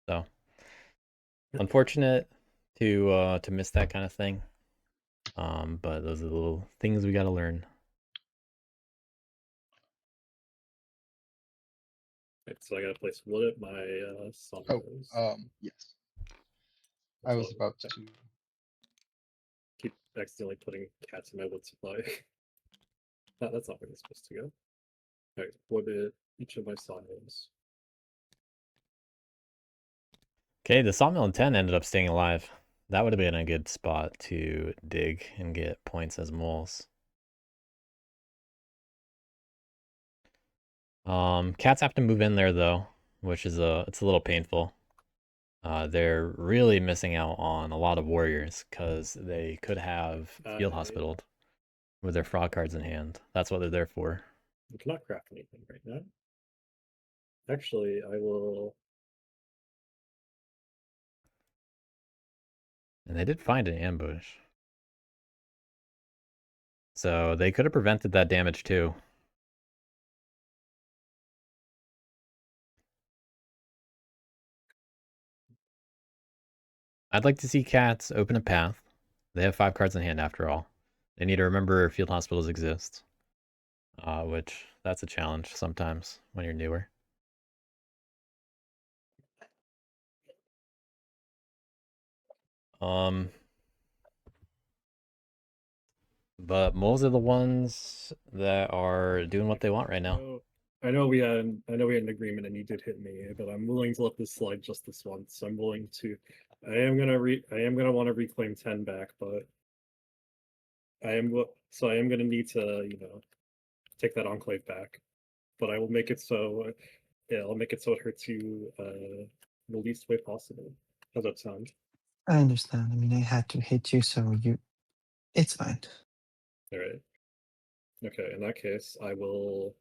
So unfortunate to miss that kind of thing. But those are the little things we gotta learn. Right, so I gotta place wood at my sawmills. Yes. I That's was all. about I to. keep accidentally putting cats in my wood supply. That's not where it's supposed to go. Alright, wood at each of my sawmills. Okay, the sawmill in 10 ended up staying alive. That would have been a good spot to dig and get points as moles. Cats have to move in there though, which is it's a little painful. They're really missing out on a lot of warriors because they could have field hospitaled with their frog cards in hand. That's what they're there for. I cannot craft anything right now. Actually, I will. And they did find an ambush. So they could have prevented that damage too. I'd like to see cats open a path. They have 5 cards in hand after all. They need to remember field hospitals exist. Which, that's a challenge sometimes when you're newer. But moles are the ones that are doing what they want right now. I know we had an agreement, and you did hit me, but I'm willing to let this slide just this once. I'm willing to. I am gonna want to reclaim 10 back, but I am gonna need to take that enclave back. But I will make it so I'll make it so it hurts you the least way possible. How's that sound? I understand. I mean, I had to hit you, so it's fine. All right. Okay, in that case, I will.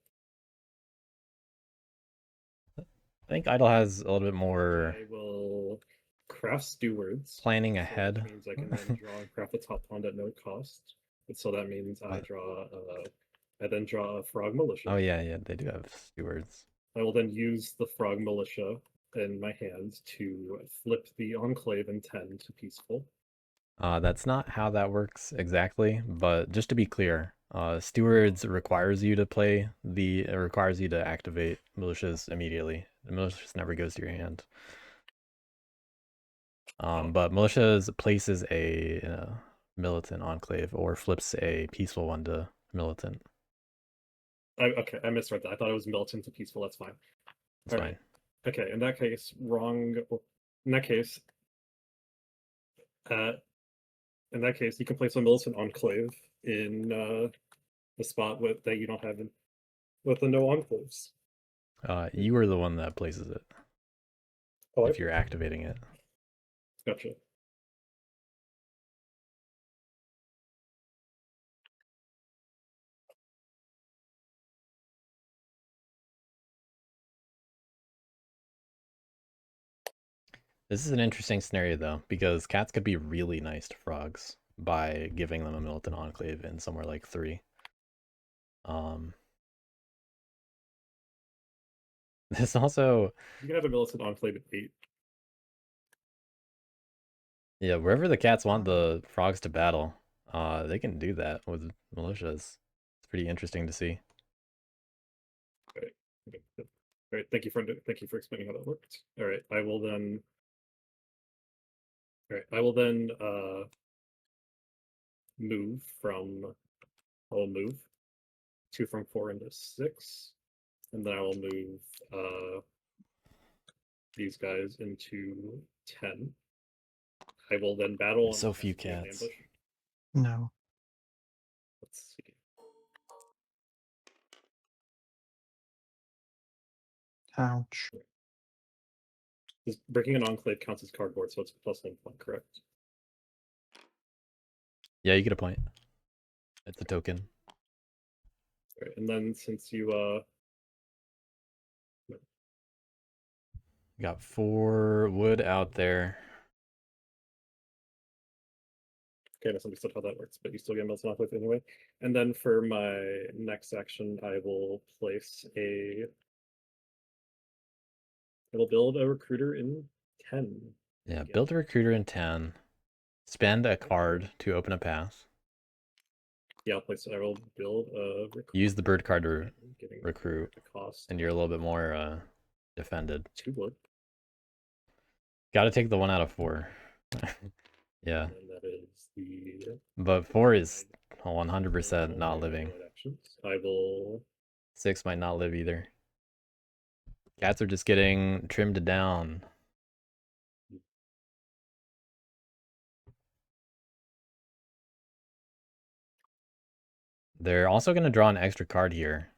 I think Idyll has a little bit more I will craft stewards. planning So ahead. that means I can then draw and craft the top pond at no cost. And so that means I then draw a frog militia. Oh yeah, they do have stewards. I will then use the frog militia in my hands to flip the enclave in 10 to peaceful. That's not how that works exactly, but just to be clear, stewards requires you to activate militias immediately. The militias never goes to your hand. But militias places a militant enclave or flips a peaceful one to militant. Okay, I misread that. I thought it was militant to peaceful. That's fine. It's All fine. right. Okay, in that case, in that case, you can place a militant enclave in the spot that you don't have with the no enclaves. You are the one that places it. Oh, if you're activating it. Gotcha. This is an interesting scenario though, because cats could be really nice to frogs by giving them a militant enclave in somewhere like 3. This also, you can have a militant enclave at 8. Yeah, wherever the cats want the frogs to battle, they can do that with militias. It's pretty interesting to see. Right. Okay. All right. Thank you for explaining how that worked. All right. I will then. All right. I will then move from. I will move 2 from 4 into 6, and then I will move these guys into 10. I will then battle. So few cats. Ambush. No. Let's see. Ouch. Breaking an enclave counts as cardboard, so it's +1 point, correct? Yeah, you get a point. It's a token. Right, and then since you got 4 wood out there. Okay, I misunderstood how that works, but you still get melted off with anyway. And then for my next action, I will build a recruiter in 10. Yeah, build a recruiter in 10. Spend a card to open a path. Yeah, I will build a recruiter. Use the bird card to recruit. Cost. And you're a little bit more defended. 2 blood. Got to take the 1 out of 4. Yeah, And that is the but 4 is 100% not Okay, living. what actions. I will 6 might not live either. Cats are just getting trimmed down. They're also going to draw an extra card here.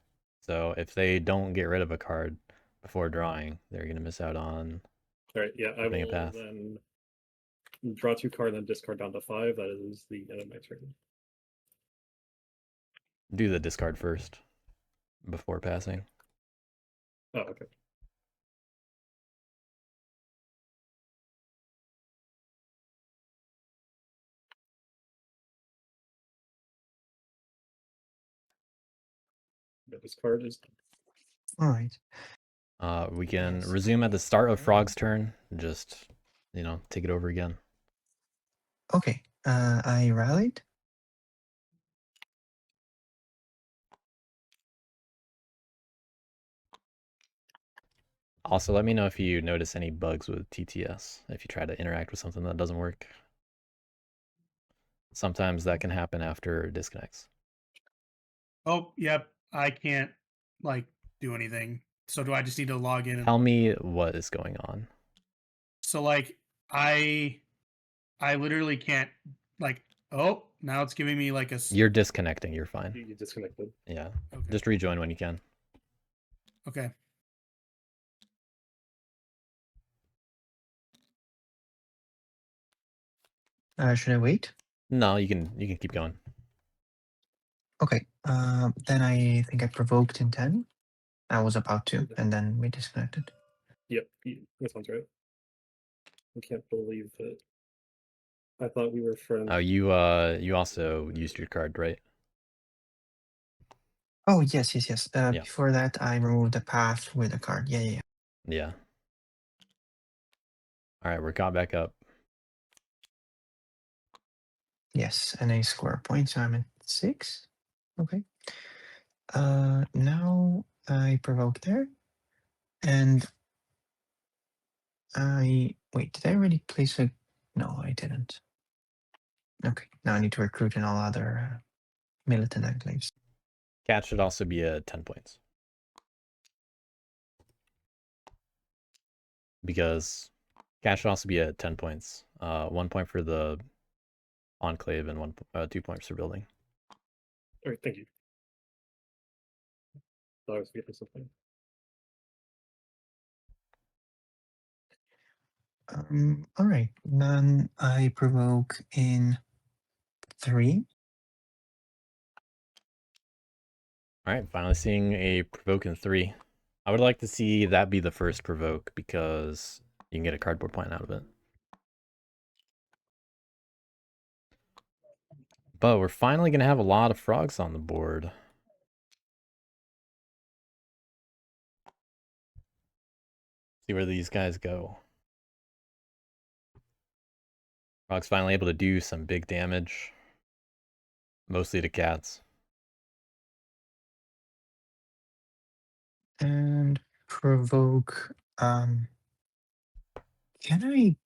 So if they don't get rid of a card before drawing, they're going to miss out on Alright, yeah, I opening a will path. then draw 2 cards and then discard down to 5. That is the end of my turn. Do the discard first before passing. Oh, okay. Yeah, this card is All right. We can Yes, resume at the I start of am. Frog's turn. Just, take it over again. Okay. I rallied. Also, let me know if you notice any bugs with TTS, if you try to interact with something that doesn't work. Sometimes that can happen after it disconnects. Oh, yep. I can't do anything. So do I just need to log in? Tell me what is going on. So I literally can't oh, now it's giving me a You're disconnecting. You're fine. you disconnected. Yeah. okay. Just rejoin when you can. Okay. Should I wait? No, you can keep going. Okay. Then I think I provoked in 10. I was about to, and then we disconnected. Yep, that sounds right. I can't believe it. I thought we were friends. Oh, you also used your card, right? Oh, yes. Yeah. Before that, I removed the path with a card. Yeah. Yeah. All right, we're caught back up. Yes, and I score a point, so I'm at 6. Okay. Now I provoke there, and wait. Did I already place a? No, I didn't. Okay. Now I need to recruit in all other militant enclaves. Cat should also be at 10 points. Because Cat should also be at 10 points. 1 point for the enclave and 2 points for building. Alright, thank you. Thought I was forgetting something. All right. Then I provoke in 3. All right, finally seeing a provoke in 3. I would like to see that be the first provoke because you can get a cardboard point out of it. But we're finally going to have a lot of frogs on the board. See where these guys go. Frog's finally able to do some big damage. Mostly to cats. And provoke. Can I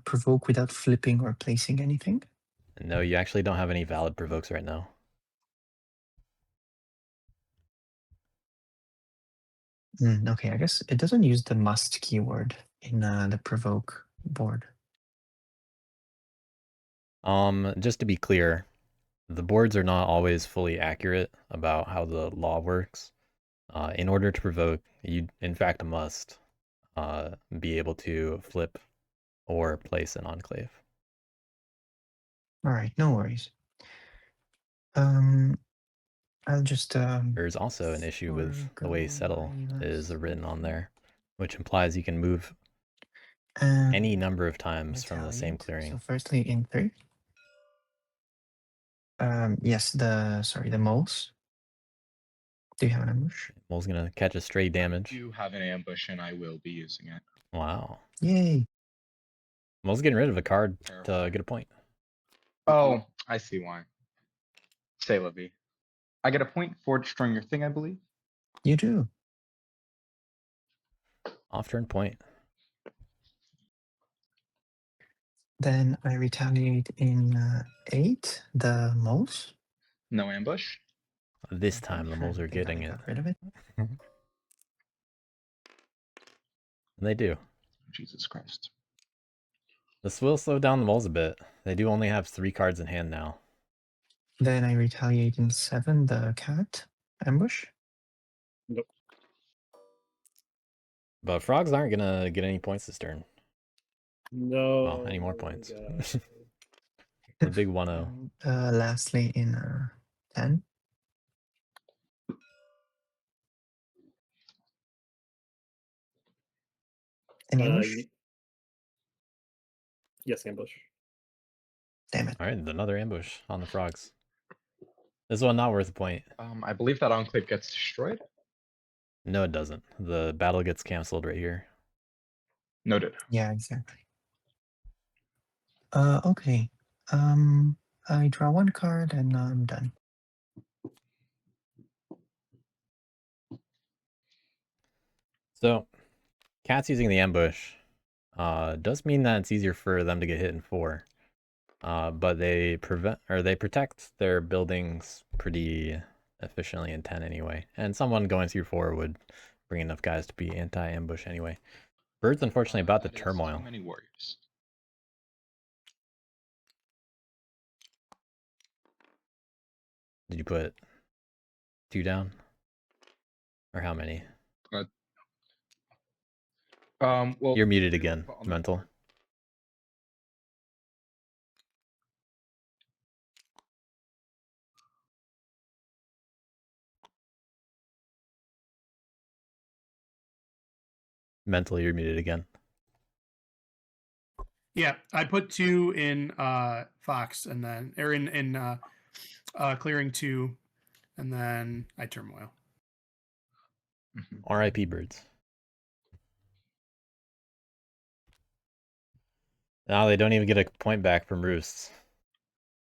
provoke without flipping or placing anything? No, you actually don't have any valid provokes right now. Okay, I guess it doesn't use the must keyword in the provoke board. Just to be clear, the boards are not always fully accurate about how the law works. In order to provoke, you in fact must be able to flip or place an enclave. All right, no worries. I'll just. There's also an issue with the way settle is written on there, which implies you can move any number of times from the same clearing. So firstly in 3. Yes, the moles. Do you have an ambush? Mole's gonna catch a stray damage. I do have an ambush and I will be using it. Wow. Yay! Mole's getting rid of a card to get a point. Oh, I see why. Say, Livy. I get a point for destroying your thing, I believe. You do. Off turn point. Then I retaliate in 8, the moles. No ambush. This time the moles are Thank God getting I it. got rid of it. And they do. Jesus Christ. This will slow down the moles a bit. They do only have 3 cards in hand now. Then I retaliate in 7, the cat ambush. Nope. But frogs aren't gonna get any points this turn. No. Well, any more points. God. The big 1-0. And, lastly, in 10. An ambush? Yes, ambush. Damn it. All right, another ambush on the frogs. This one not worth a point. I believe that enclave gets destroyed. No, it doesn't. The battle gets canceled right here. Noted. Yeah, exactly. Okay. I draw 1 card and I'm done. So, cats using the ambush does mean that it's easier for them to get hit in 4. But they protect their buildings pretty efficiently in 10 anyway. And someone going through 4 would bring enough guys to be anti-ambush anyway. Bird's unfortunately about the That is turmoil. Too many warriors. Did you put 2 down? Or how many? Well, You're muted 2 again, put on the Mental. board. Mental, you're muted again. Yeah, I put 2 in Fox, and then in clearing 2, and then I turmoil. Mhm. R.I.P. Birds. Now they don't even get a point back from Roosts.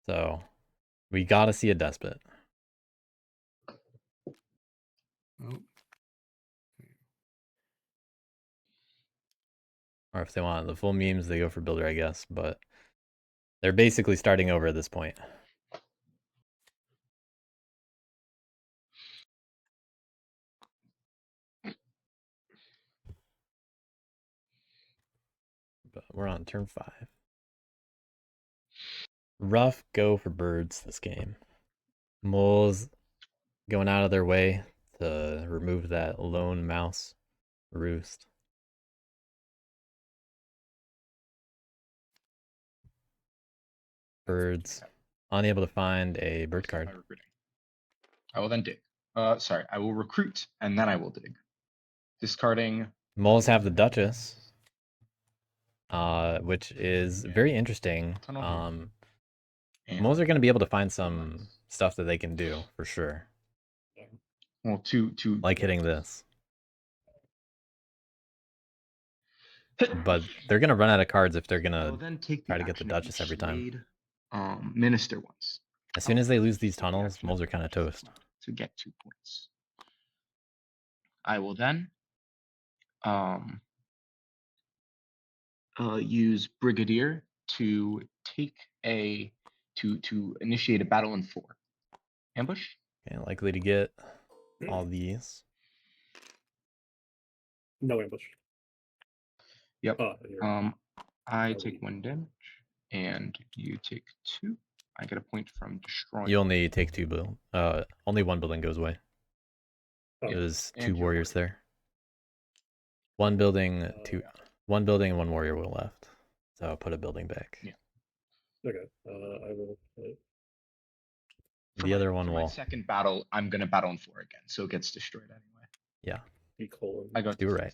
So, we gotta see a Despot. Oh. Or if they want the full memes, they go for Builder, I guess. But they're basically starting over at this point. But we're on turn 5. Rough go for Birds this game. Moles going out of their way to remove that lone mouse roost. Birds unable to find a bird Start by card. recruiting. I will then dig. Sorry, I will recruit and then I will dig. Discarding. Moles have the Duchess, which is very interesting. Tunnel here. Moles are going to be able to find some stuff that they can do for sure. Well, two. Like hitting this. But they're going to run out of cards if they're going I will to then take try the to get the action Duchess each every time. Slade, minister once. As soon as they lose these Take the tunnels, action moles of are kind of Duchess toast. to get 2 points. I will then use Brigadier to take to initiate a battle in 4. Ambush. Okay, likely to get all these. No ambush. Yep. Here. I take 1 damage, and you take 2. I get a point from destroying. You only take 2 build. Only 1 building goes away. Oh, There's and 2 your warriors warrior. there. 1 building, 1 building, and 1 warrior will left. So I'll put a building back. Yeah. okay. I will. The other one for my will. second battle, I'm gonna battle in 4 again, so it gets destroyed anyway. Yeah. Be colon. I got Do to it right.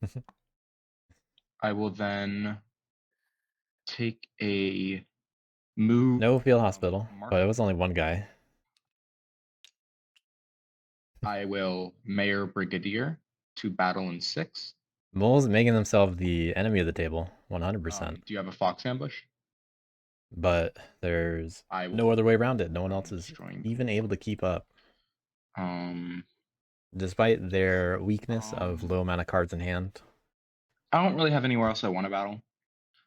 16. I will then take a move. No field hospital, Mark. but it was only 1 guy. I will Mayor Brigadier to battle in 6. Moles making themselves the enemy of the table, 100%. Do you have a fox ambush? But there's I will no other way around it. No one else is destroying even able to keep up. despite their weakness of low amount of cards in hand, I don't really have anywhere else I want to battle.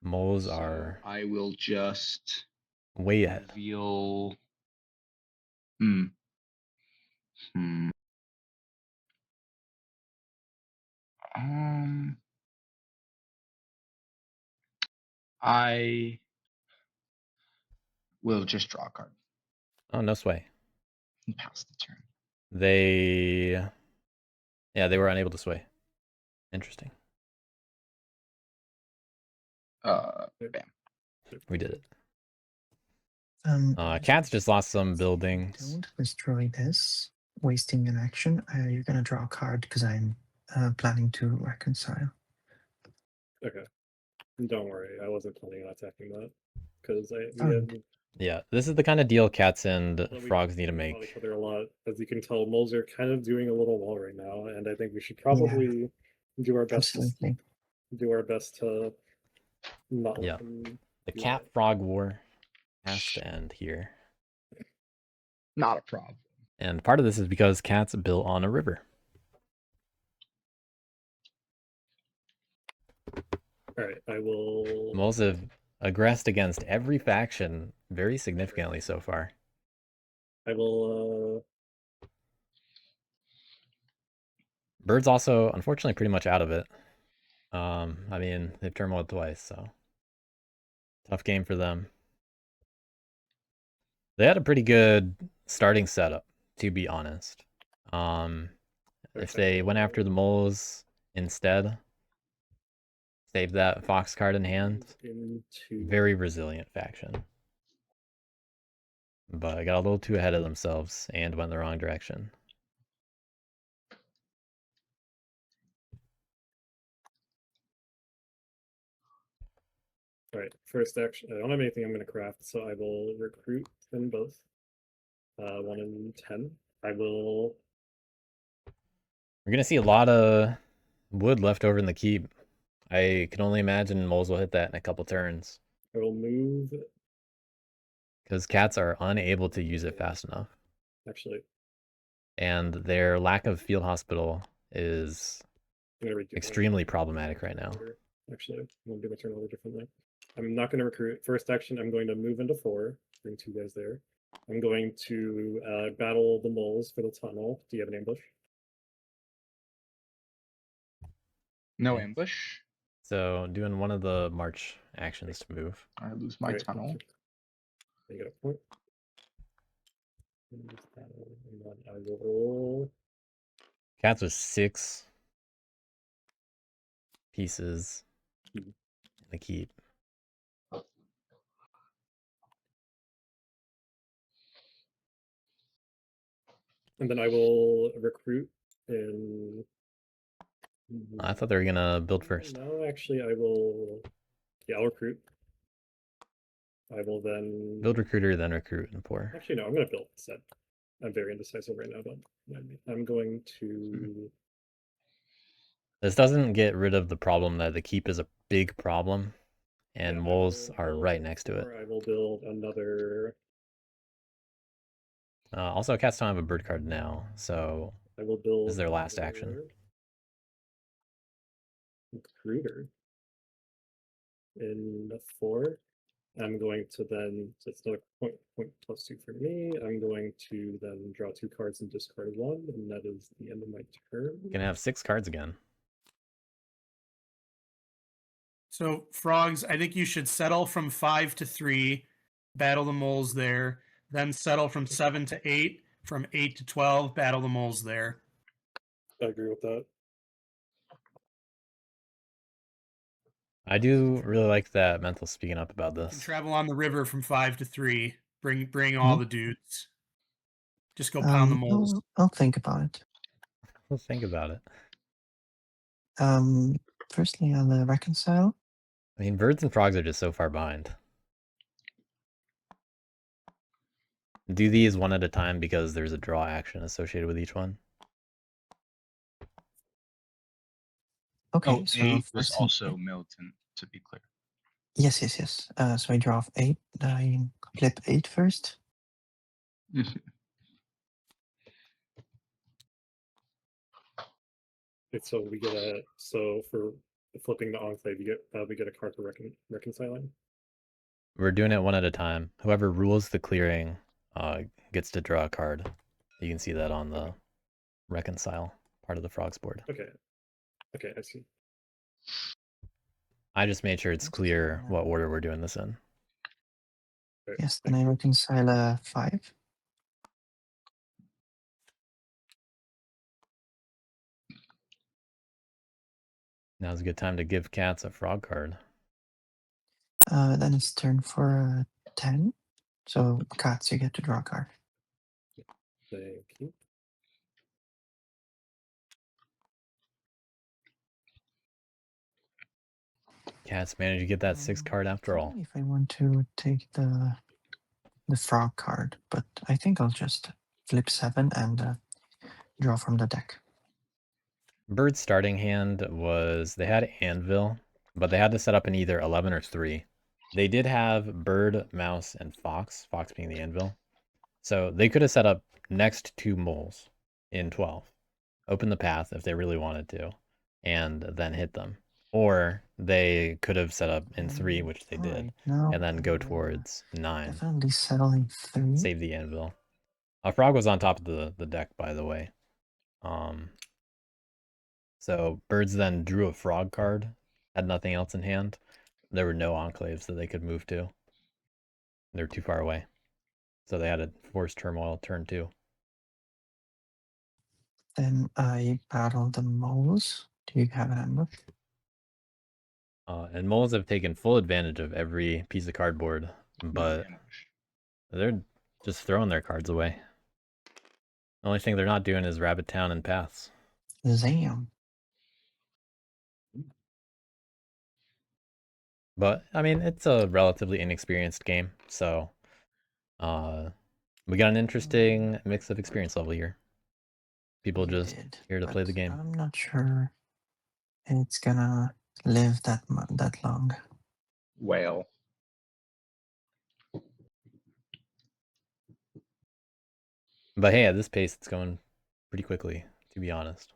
moles So are I will just way ahead. reveal. I will just draw a card Oh, no sway. and pass the turn. They were unable to sway. Interesting. Bam. We did it. I Cats just lost some if you buildings. Don't destroy this, wasting an action. You're gonna draw a card because I'm planning to reconcile. Okay. Don't worry, I wasn't planning on attacking that because Yeah, this is the kind of deal cats and we frogs need to fought each make. other a lot. As you can tell, moles are kind of doing a little well right now, and I think we should probably do our best. Absolutely. Do our best to not. Yeah. Let them The do cat that. frog war has to end here. Not a problem. And part of this is because cats built on a river. All right, I will. Moles have aggressed against every faction very significantly so far. I will. Birds also, unfortunately, pretty much out of it. I mean, they've turmoiled twice, so tough game for them. They had a pretty good starting setup, to be honest. If they went after the moles instead, saved that fox card in hand, very resilient faction. But I got a little too ahead of themselves and went the wrong direction. All right, first action. I don't have anything I'm going to craft, so I will recruit them both. 1 in 10. I will. We're gonna see a lot of wood left over in the keep. I can only imagine moles will hit that in a couple turns. I will move. Because cats are unable to use it fast enough. Actually. And their lack of field hospital is extremely problematic right now. Actually, I'm going to do my turn a little differently. I'm not going to recruit. First action, I'm going to move into 4. Bring 2 guys there. I'm going to battle the moles for the tunnel. Do you have an ambush? No Okay. ambush. So doing one of the march actions to move. I lose my tunnel. You get a point. And then I will roll. Cats with 6 pieces in the keep. And then I will recruit in. I thought they were gonna build first. No, actually, I will. Yeah, I'll recruit. I will then build recruiter, then recruit and pour. Actually, no, I'm going to build instead. I'm very indecisive right now, but I'm going to. This doesn't get rid of the problem that the keep is a big problem, and moles are right next to it. I will build another. Also, cats don't have a bird card now, so I will build. This is their last action. Recruiter. In 4. I'm going to then, so it's another point plus 2 for me. I'm going to then draw 2 cards and discard 1, and that is the end of my turn. You're gonna have 6 cards again. So frogs, I think you should settle from 5 to 3, battle the moles there, then settle from 7 to 8, from 8 to 12, battle the moles there. I agree with that. I do really like that Mental speaking up about You can this. travel on the river from 5 to 3. Bring all the dudes. Just go pound the moles. I'll think about it. We'll think about it. Firstly, I'll reconcile. I mean, birds and frogs are just so far behind. Do these one at a time because there's a draw action associated with each one. Okay, Oh, so 8 was first also militant, to be clear. Yes. So I draw off 8. I flip 8 first. So we get for flipping the enclave, we get a card for reconciling. We're doing it one at a time. Whoever rules the clearing gets to draw a card. You can see that on the reconcile part of the frogs board. Okay, I see. I just made sure it's clear what order we're doing this in. Right, Yes, then I reconcile a 5. Now's a good time to give cats a frog card. Then it's turn for a 10. So, cats, you get to draw a card. Thank you. Cats managed to get that 6 card after all. If I want to take the frog card, but I think I'll just flip 7 and draw from the deck. Bird's starting hand was, they had anvil, but they had to set up in either 11 or 3. They did have bird, mouse, and fox, fox being the anvil. So they could have set up next 2 moles in 12, open the path if they really wanted to, and then hit them. Or they could have set up in 3, which they did, Now and then go towards 9, definitely settling 3. save the anvil. A frog was on top of the deck, by the way. So birds then drew a frog card, had nothing else in hand. There were no enclaves that they could move to. They were too far away. So they had to force turmoil turn 2. Then I battle the moles. Do you have an ambush? And moles have taken full advantage of every piece of cardboard, but they're just throwing their cards away. The only thing they're not doing is Rabbittown and paths. Zam. But, I mean, it's a relatively inexperienced game, so we got an interesting mix of experience level here. People just here to play the game. I'm not sure it's gonna live that long. Whale. But hey, at this pace, it's going pretty quickly, to be honest.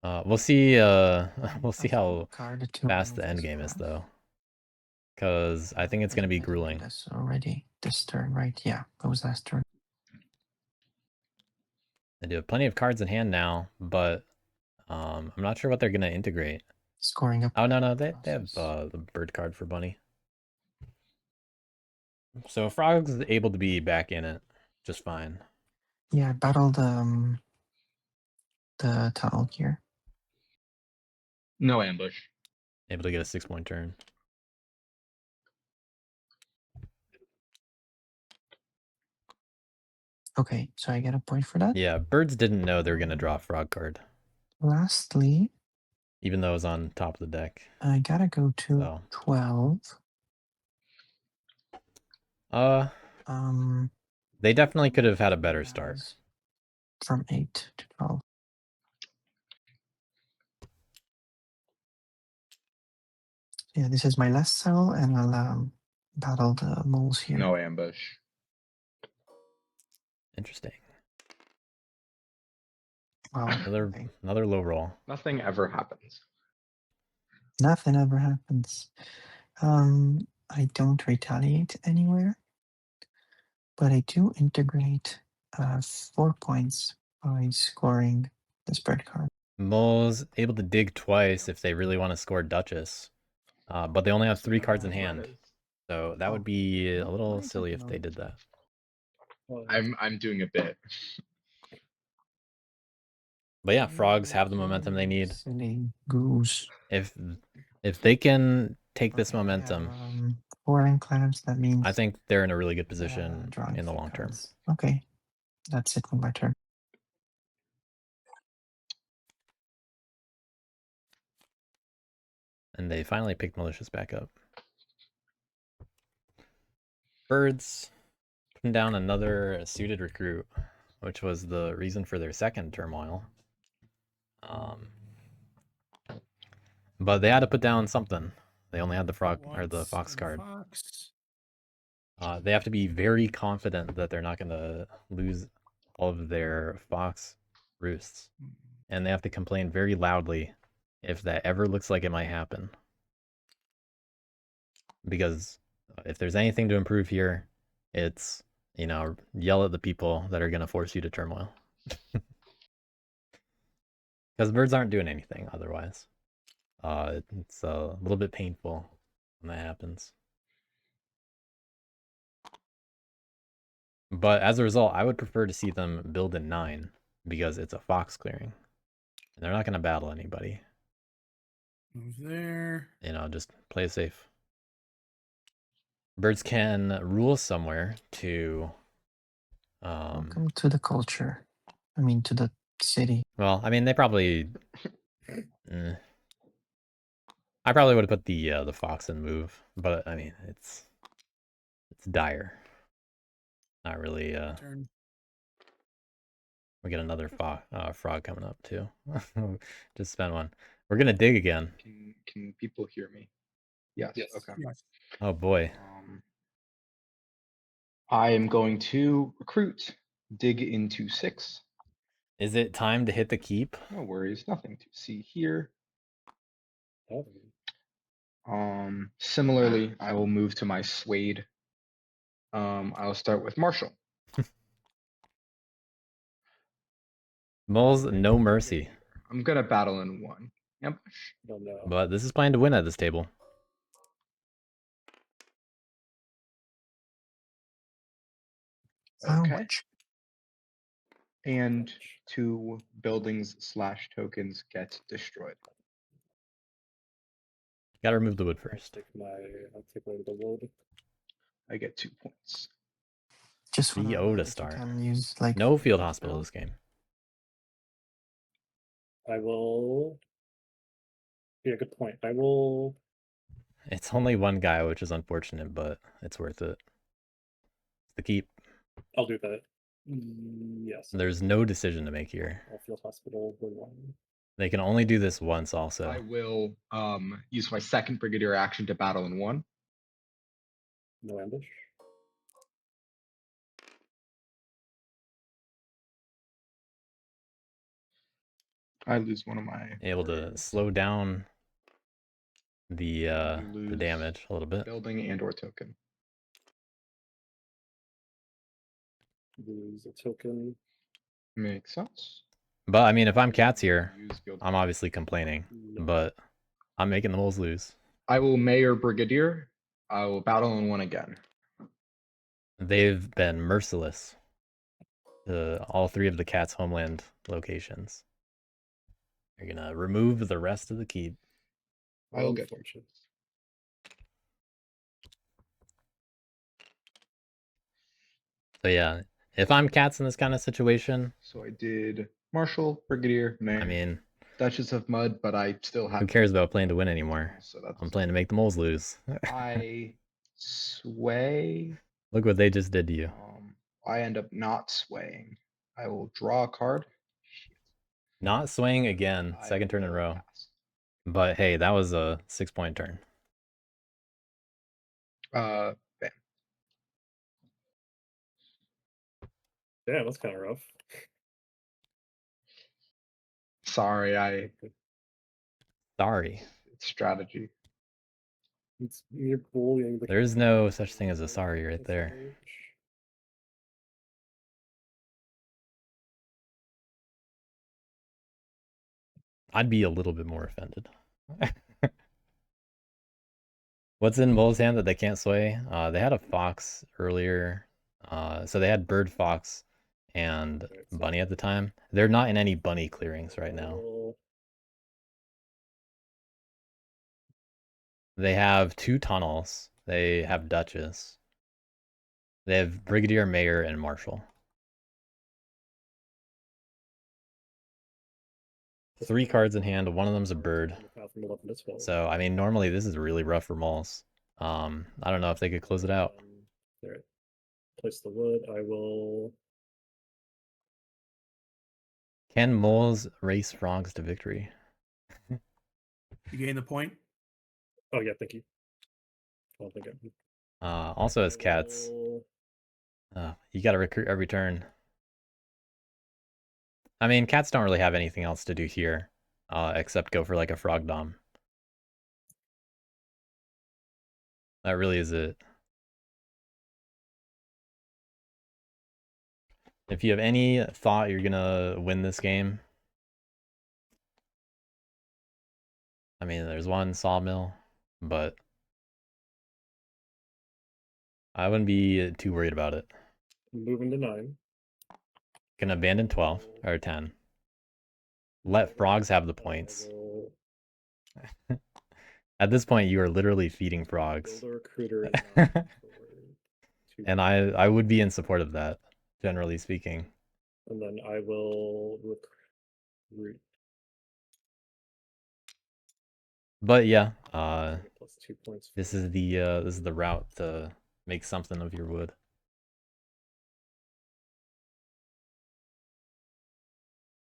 We'll see. We'll see how fast the end game is, though, because I think it's going to be grueling. That's already this turn, right? Yeah, that was last turn. They do have plenty of cards in hand now, but I'm not sure what they're going to integrate. Scoring up. Oh no, they have the bird card for Bunny. So Frog's able to be back in it just fine. Yeah, I battled the tunnel here. No ambush. Able to get a 6-point turn. Okay, so I get a point for that. Yeah, birds didn't know they were going to draw a frog card, Lastly, even though it was on top of the deck. I gotta go to 12. They definitely could have had a better start. From 8 to 12. Yeah, this is my last cell, and I'll battle the moles here. No ambush. Interesting. Wow. Another low roll. Nothing ever happens. Nothing ever happens. I don't retaliate anywhere, but I do integrate 4 points by scoring the spread card. Moles able to dig twice if they really want to score Duchess, but they only have 3 cards in hand, so that would be a little silly if they did that. I'm doing a bit. But yeah, frogs have the momentum they need. Silly goose. If they can take this momentum, 4 enclaves, that means I think they're in a really good position in the long term. Okay, that's it for my turn. And they finally picked Malicious back up. Birds putting down another suited recruit, which was the reason for their second turmoil. But they had to put down something. They only had the frog or the fox card. They have to be very confident that they're not going to lose all of their fox roosts and they have to complain very loudly if that ever looks like it might happen. Because if there's anything to improve here, it's, you know, yell at the people that are going to force you to turmoil. Because birds aren't doing anything otherwise. It's a little bit painful when that happens. But as a result, I would prefer to see them build a 9 because it's a fox clearing. And they're not going to battle anybody. Move there. You know, just play it safe. Birds can rule somewhere to... Welcome to the culture. I mean, to the city. Well, I mean, they probably... I probably would have put the fox in move, but I mean, it's dire. Not really. Turn. We get another frog coming up too. Just spend one. We're gonna dig again. Can people hear me? Yes. Yes. Okay. Yes. Oh boy. I am going to recruit, dig into 6. Is it time to hit the keep? No worries, nothing to see here. Oh, Similarly, I will move to my Swade. I'll start with Marshall. Moles, no mercy. I'm gonna battle in 1. Ambush. oh no. But this is playing to win at this table. Okay. Ouch. And 2 buildings/tokens get destroyed. Gotta remove the wood first. I'll take away the wood. I get 2 points. Just The wanna know Oda if you start. can use like No field hospital spell. this game. I will. Yeah, good point. I will. It's only one guy, which is unfortunate, but it's worth it. It's the keep. I'll do that. Yes. There's no decision to make here. I'll field hospital the 1. They can only do this once also. I will use my second Brigadier action to battle in 1. No ambush. I lose one of my Able to warriors. slow down the You lose damage a little bit. building and/or token. Lose a token. Makes sense. But I mean, if I'm cats here, Use building. I'm obviously complaining, No. but I'm making the moles lose. I will Mayor Brigadier. I will battle in 1 again. They've been merciless to all 3 of the cats' homeland locations. You're gonna remove the rest of the keep. I will get Unfortunate. So yeah, if I'm cats in this kind of situation, So I did Marshal, Brigadier, Mayor. I mean, Duchess of Mud, but I still have. who cares about playing to win anymore? So that's. I'm playing to make the moles lose. I sway. Look what they just did to you. I end up not swaying. I will draw a card. Not swaying again, I second turn in a will row. pass. But hey, that was a 6-point turn. Bam. Yeah, that's kind of rough. Sorry, Sorry. it's strategy. You're bullying the. There's no such thing as a sorry right there. I'd be a little bit more offended. What's in Mole's hand that they can't sway? They had a fox earlier. So they had bird, fox, and bunny at the time. They're not in any bunny clearings right now. They have 2 tunnels. They have Duchess. They have Brigadier, Mayor, and Marshal. 3 cards in hand. One of them's a bird. So, I mean, normally this is really rough for Moles. I don't know if they could close it out. There. Place the wood. I will. Can Moles race frogs to victory? You gain the point. Oh yeah, thank you. I don't think Also as cats, you gotta recruit every turn. I mean, cats don't really have anything else to do here, except go for like a frog dom. That really is it. If you have any thought you're gonna win this game, I mean, there's one sawmill, but I wouldn't be too worried about it. Moving to 9. Can abandon 12 or 10. Let frogs have the points. At this point, you are literally feeding frogs. Build a recruiter at 9 for 2 And I would be in support of that, generally speaking. And then I will recruit But yeah, plus 2 points. this is the route to make something of your wood.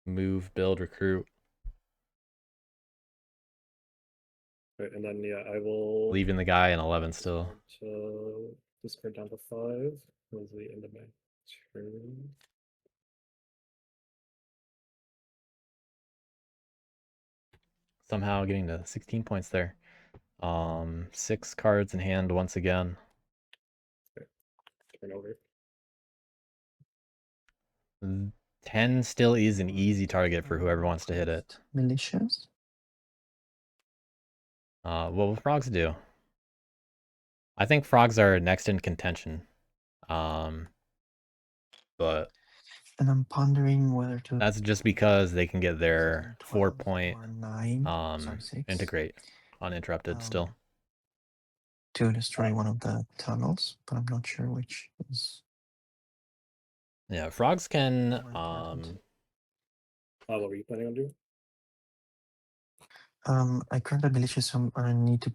Move, build, recruit. Right, and then yeah, I will Leaving the guy in 11 still. discard down to 5. That was the end of my turn. Somehow getting to 16 points there. 6 cards in hand once again. Turn over. 10 still is an easy target for whoever wants to hit it. Militias. What will frogs do? I think frogs are next in contention. But And I'm pondering whether to that's just because they can get their 12 4-point or 9, sorry, 6, integrate uninterrupted still. to destroy one of the tunnels, but I'm not sure which is Yeah, frogs can more important. What were you planning on doing? I currently militias, so I need to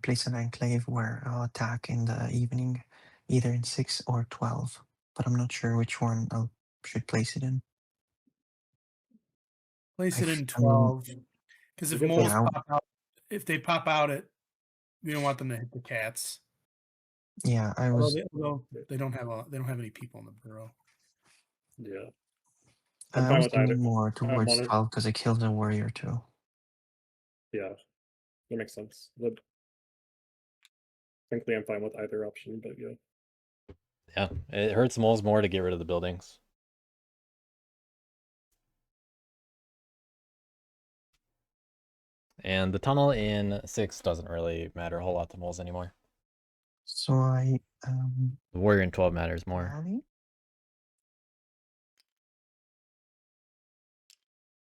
place an enclave where I'll attack in the evening, either in 6 or 12, but I'm not sure which one I should place it in. Place it in I mean, 12. Because if You get moles Yeah. pop out, if they pop out, we don't want them to hit the cats. Yeah, I Although was. they don't have any people in the burrow. Yeah. I I'm fine was with either. leaning more I towards wanna- 12 because I killed a warrior too. Yeah. That makes sense. Frankly, I'm fine with either option, but yeah. Yeah, it hurts moles more to get rid of the buildings. And the tunnel in 6 doesn't really matter a whole lot to moles anymore. So I The warrior in 12 matters more. rally.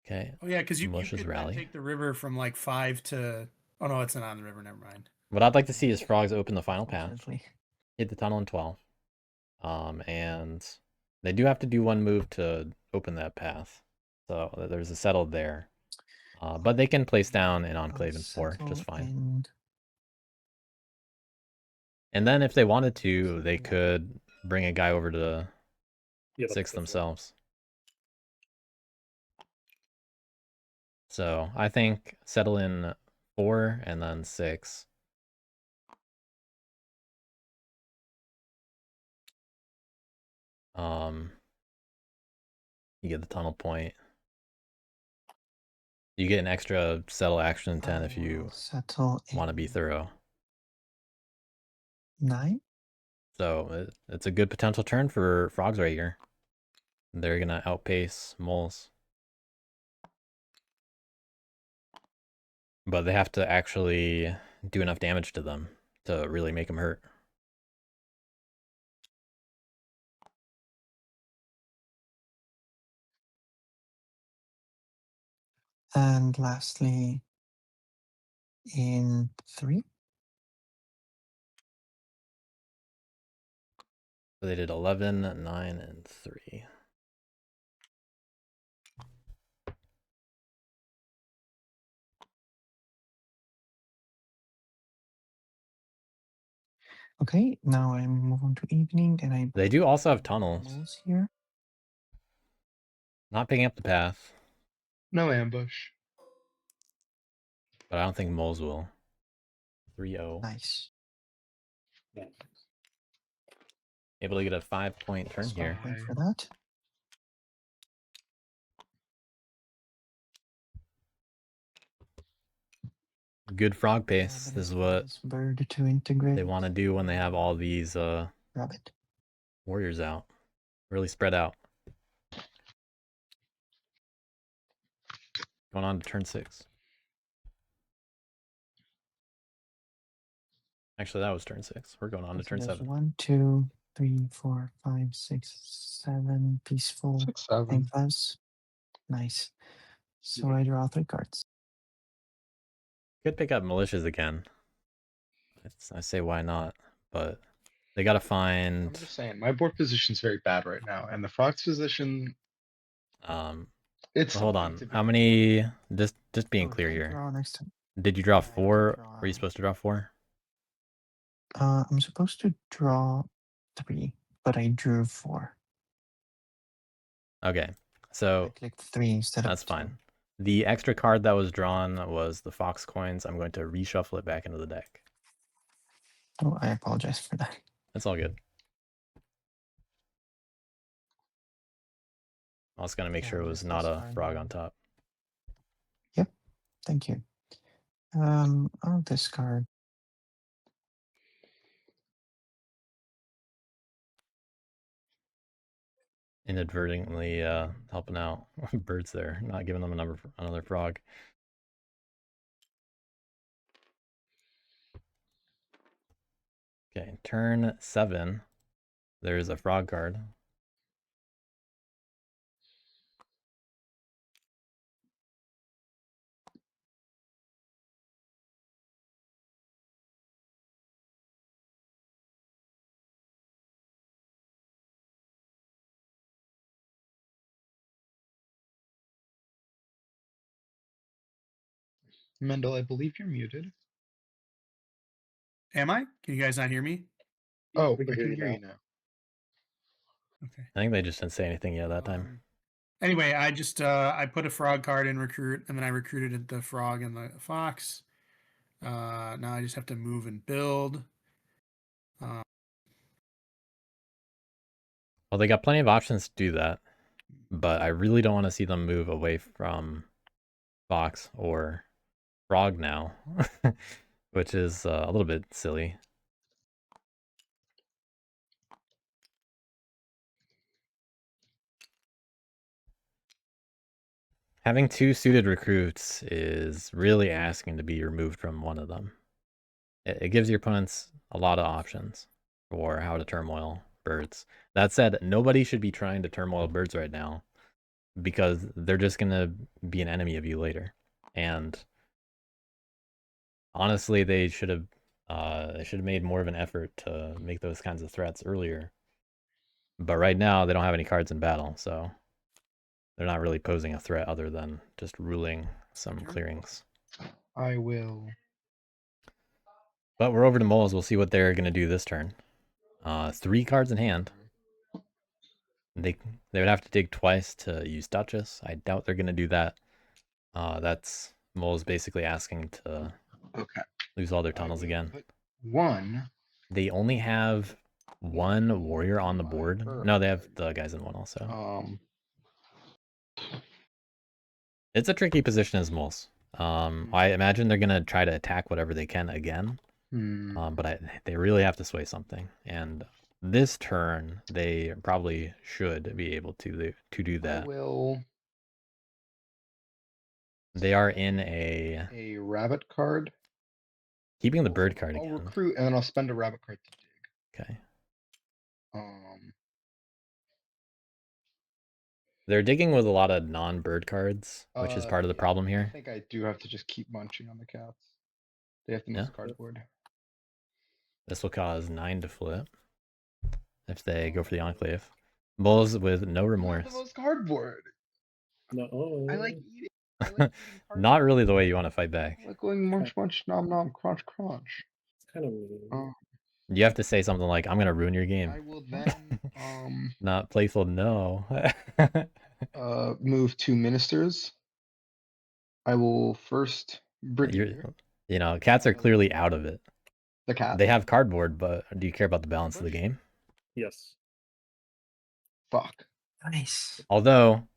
Okay. Oh yeah, because you Militias could then rally. take the river from like 5 to. Oh no, it's not on the river. Never mind. What I'd like to see is frogs open the final path, Unfortunately. hit the tunnel in 12. And they do have to do one move to open that path. So there's a settled there. But they can place down an enclave in 4 just fine. And then if they wanted to, they could bring a guy over to Yeah, 6 that's fine. themselves. So I think settle in 4 and then 6. You get the tunnel point. You get an extra settle action in 10 if you settle want to be in thorough. 9. So it's a good potential turn for frogs right here. They're gonna outpace moles. But they have to actually do enough damage to them to really make them hurt. And lastly, in 3. So they did 11, 9, and 3. Okay, now I move on to evening, and I. They do also have tunnels. Tunnels here. Not picking up the path, No ambush. but I don't think moles will. 3-0. Nice. Able to get a 5-point turn So here. wait for that. good frog Yeah, pace. but This is it's what nice bird to integrate. they want to do when they have all these Rabbit. warriors out. Really spread out. Going on to turn 6. Actually, that was turn 6. We're going on to So turn there's 7. 1, 2, 3, 4, 5, 6, 7 peaceful 6, 7. thinkfast. Nice. So Yeah. I draw 3 cards. Could pick up militias again. I say why not, but they gotta find. I'm just saying, my board position's very bad right now, and the frog's position, it's Hold something on. to be. How many? Just being Oh, clear I here. draw next time. Did you draw Yeah, I have to 4? draw, Were you supposed to draw 4? I'm supposed to draw 3, but I drew 4. Okay, I so clicked 3 instead that's of 2. fine. The extra card that was drawn was the fox coins. I'm going to reshuffle it back into the deck. Oh, I apologize for that. That's all good. I was gonna make Yeah, sure it was just not a discard frog them. on top. Yep, thank you. I'll discard. Inadvertently helping out birds there, not giving them another frog. Okay, turn 7. There's a frog card. Mendel, I believe you're muted. Am I? Can you guys not hear me? Oh, we I can can hear hear you you now. Okay. I think they just didn't say anything yet that time. Anyway, I just I put a frog card in recruit, and then I recruited the frog and the fox. Now I just have to move and build. Well, they got plenty of options to do that, but I really don't want to see them move away from fox or frog now, which is a little bit silly. Having 2 suited recruits is really asking to be removed from one of them. It gives your opponents a lot of options for how to turmoil birds. That said, nobody should be trying to turmoil birds right now because they're just going to be an enemy of you later. And honestly, they should have made more of an effort to make those kinds of threats earlier. But right now, they don't have any cards in battle, so they're not really posing a threat other than just ruling some clearings. I will. But we're over to moles. We'll see what they're going to do this turn. 3 cards in hand. They would have to dig twice to use Duchess. I doubt they're going to do that. That's moles basically asking to lose all their tunnels again. Put 1. They only have 1 warrior on the board. No, they have the guys in 1 also. It's a tricky position as moles. I imagine they're going to try to attack whatever they can again. But they really have to sway something. And this turn, they probably should be able to do that. I will. They are in a rabbit card. keeping the bird card I'll again. recruit and then I'll spend a rabbit card to dig. Okay. Um, They're digging with a lot of non-bird cards, which is part of the yeah, problem I here. think I do have to just keep munching on the cats. They have the most cardboard. This will cause 9 to flip if they go for the Enclave. Bulls with no Not remorse. the most cardboard. No. I like eating. I like eating Not really the way you want to fight back. I like going munch, munch, nom, nom, crunch, crunch. It's kind of mean. You have to say something like, I'm going to ruin your game. I will then Not playful, no. move 2 ministers. I will first brigadier. You know, cats are clearly out of it. The cat. They have cardboard, but do you care about the balance of the game? Yes. Fuck. Nice. Although,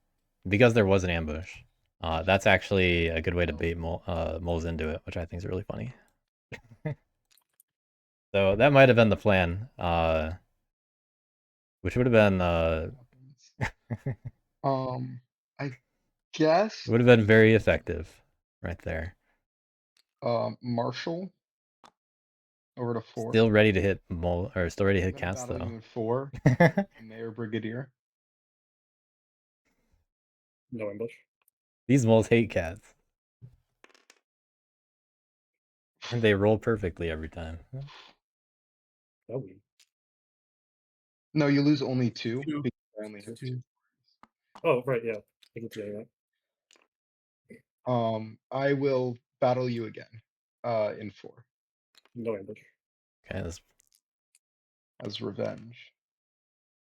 because there was an ambush, That's actually a good way to bait moles into it, which I think is really funny. So that might have been the plan, which would have been I guess would have been very effective right there. Marshall over to 4. Still ready to hit mole, or still ready to I'm hit gonna cats battle though. you in 4. Mayor Brigadier. No ambush. These moles hate cats. And they roll perfectly every time. Oh, we. No, you lose only 2 Two. because I only have 2. Two. Oh, right, yeah. I can see that. I will battle you again. In 4 No ambush. Okay, this, as revenge.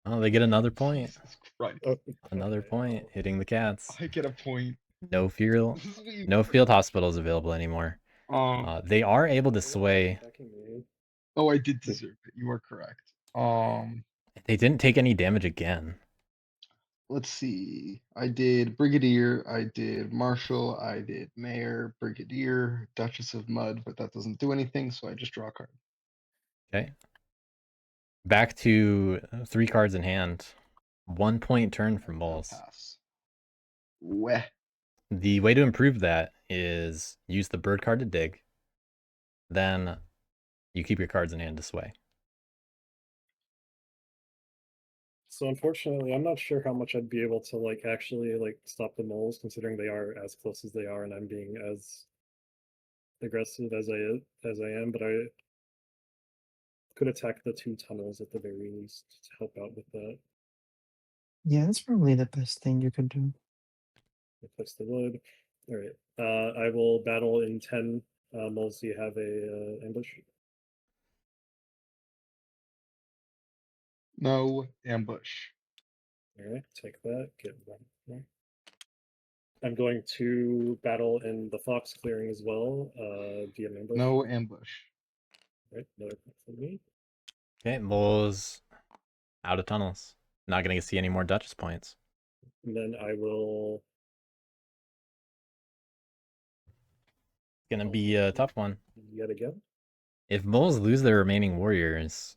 oh, they get another point. Jesus Christ! Oh, Another okay, point, well, hitting the cats. I get a point. No field, This is what you no get. field hospitals available anymore. They are able to sway. attacking me. Oh, I did deserve it. You are correct. They didn't take any damage again. Let's see. I did Brigadier, I did Marshal, I did Mayor, Brigadier, Duchess of Mud, but that doesn't do anything, so I just draw a card. Okay. Back to 3 cards in hand. 1 point turn for Now moles. pass. Weh. The way to improve that is use the bird card to dig. Then you keep your cards in hand to sway. So unfortunately, I'm not sure how much I'd be able to like actually like stop the moles, considering they are as close as they are, and I'm being as aggressive as I am. But I could attack the 2 tunnels at the very least to help out with that. Yeah, that's probably the best thing you could do. Replace the wood. All right. I will battle in 10 moles. Do you have a ambush? No ambush. All right, take that. Get 1 more. I'm going to battle in the fox clearing as well. Do you have an ambush? No ambush. All right, another point for me. Okay, moles out of tunnels. Not going to see any more Duchess points. And then I will. Going to be a tough one. Yet again. If moles lose their remaining warriors,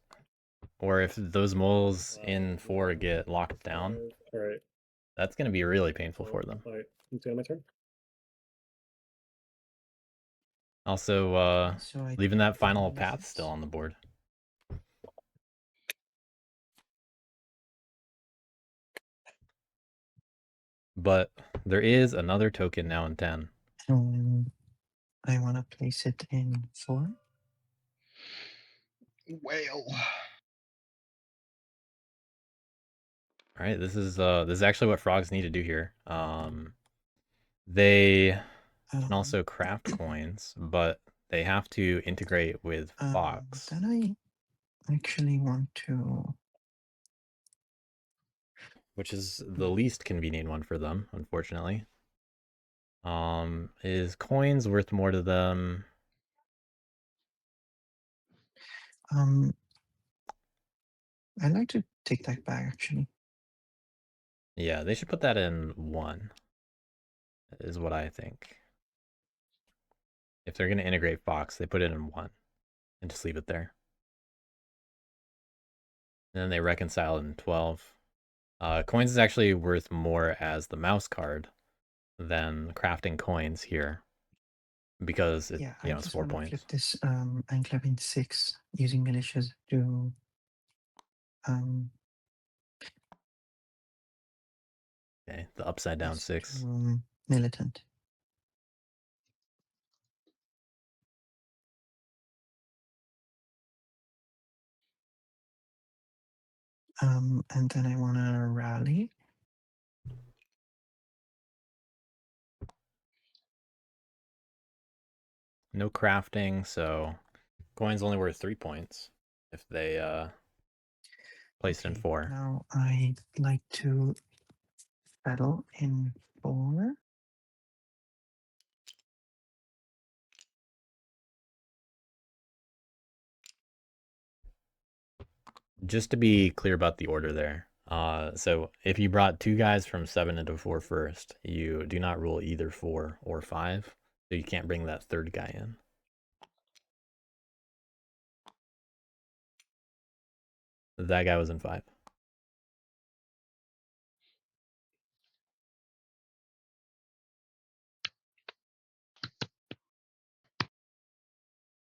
or if those moles in 4 get locked down, All right. that's going to be really painful for them. All right, it's my turn. Also, So I leaving that final think path it's- still on the board. But there is another token now in 10. I want to place it in 4. Whale. All right, this is actually what frogs need to do here. They can also craft coins, but they have to integrate with Fox. Then I actually want to. Which is the least convenient one for them, unfortunately. Is coins worth more to them? I'd like to take that back actually. Yeah, they should put that in 1, is what I think. If they're going to integrate Fox, they put it in 1 and just leave it there. And then they reconcile in 12. Coins is actually worth more as the mouse card than crafting coins here, because it, Yeah, you know, I it's just 4 want to points. flip this enclave in 6 using militias to Okay, the upside down yes, 6. to, militant. And then I want to rally. No crafting, so coins only worth 3 points if they placed in 4. Now I'd like to battle in 4. Just to be clear about the order there, So if you brought 2 guys from 7 into 4 first, you do not roll either 4 or 5, so you can't bring that 3rd guy in. That guy was in 5.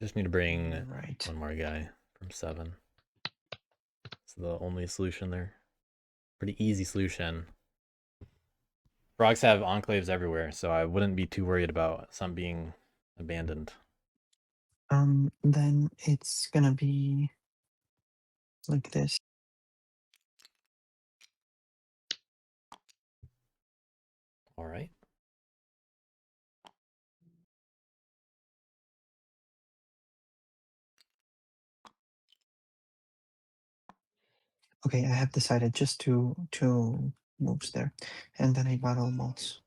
Just need to bring Right. 1 more guy from 7. It's the only solution there. Pretty easy solution. Frogs have enclaves everywhere, so I wouldn't be too worried about some being abandoned. Then it's gonna be like this. All right. Okay, I have decided just two moves there, and then I battle mods.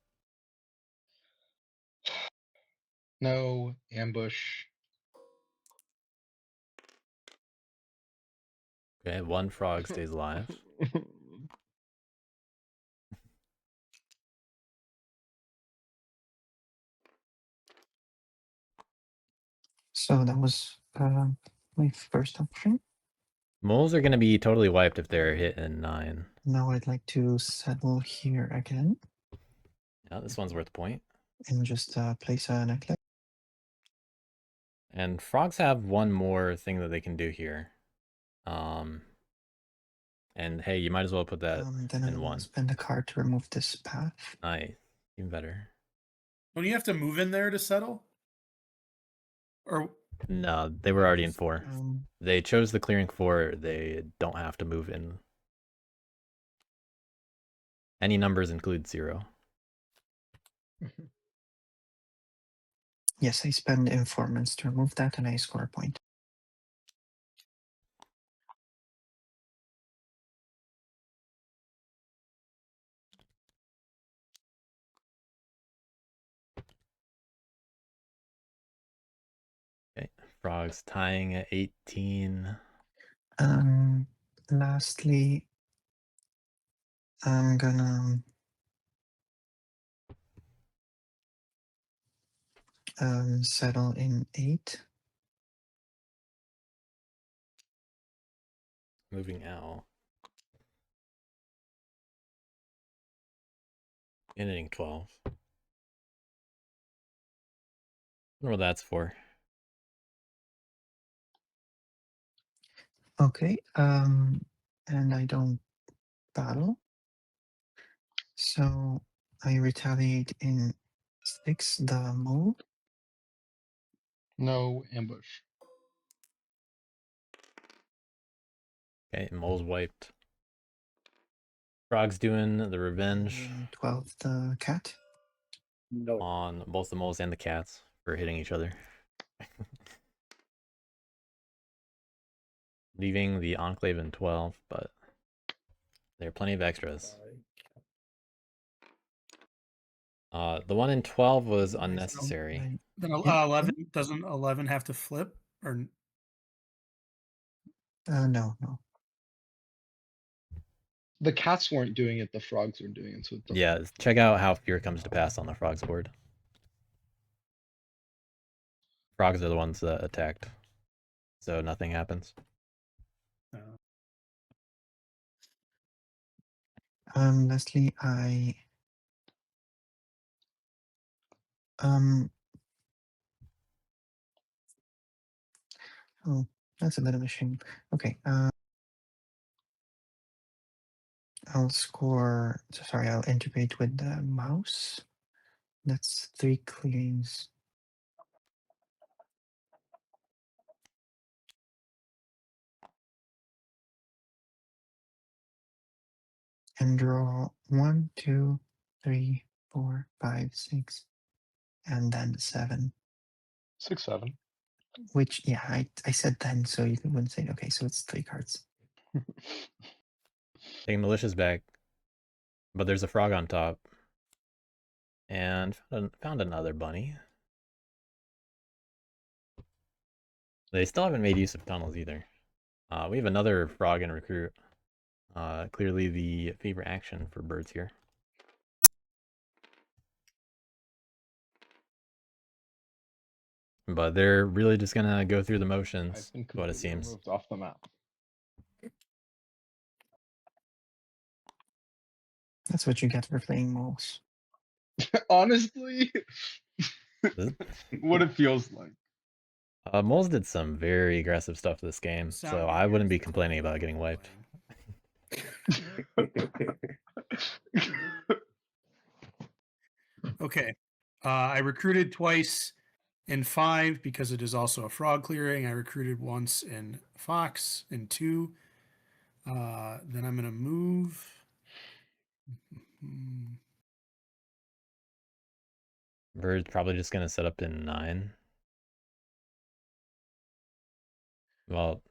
No ambush. Okay, 1 frog stays alive. So that was my first option. Moles are going to be totally wiped if they're hit in 9. Now I'd like to settle here again Yeah, this one's worth a point. and just place a necklace. And frogs have one more thing that they can do here. And hey, you might as well put that Then in I'll 1. spend a card to remove this path. Nice. Even better. Don't you have to move in there to settle? Or No, they were already in 4. Um, They chose the clearing 4. They don't have to move in. Any numbers include 0. yes, I spend informants to remove that, and I score a point. Okay, frogs tying at 18. Lastly, I'm gonna settle in 8. Moving out. And hitting 12. I wonder what that's for. Okay, and I don't battle. So I retaliate in 6, the move. No ambush. Okay, mole's wiped. Frog's doing the revenge And in 12, the cat. No. on both the moles and the cats for hitting each other. Leaving the enclave in 12, but there are plenty of extras. The one in 12 was unnecessary. then Yeah. 11 doesn't 11 have to flip or No. The cats weren't doing it, the frogs were doing it. So it doesn't- Yeah, check out how fear comes to pass on the frogs board. Frogs are the ones that attacked, so nothing happens. Lastly, I oh, that's a bit of a shame. Okay, I'll score. Sorry, I'll integrate with the mouse. That's 3 clearings. And draw 1, 2, 3, 4, 5, 6, and then 7. 6, 7. Which, yeah, I said then, so you wouldn't say, okay, so it's 3 cards. Taking malicious back, but there's a frog on top. And found another bunny. They still haven't made use of tunnels either. We have another frog in recruit. Clearly the favorite action for birds here. But they're really just gonna go through the motions, I've been what it completely seems. removed off the map. That's what you get for playing moles. Honestly, This- what it feels like. Moles did some very aggressive stuff this game, Sound so you I hear wouldn't is be the complaining sound about of getting people wiped. playing. Okay. I recruited twice in 5 because it is also a frog clearing. I recruited once in fox in 2. Then I'm going to move. Bird's probably just gonna set up in 9. Well,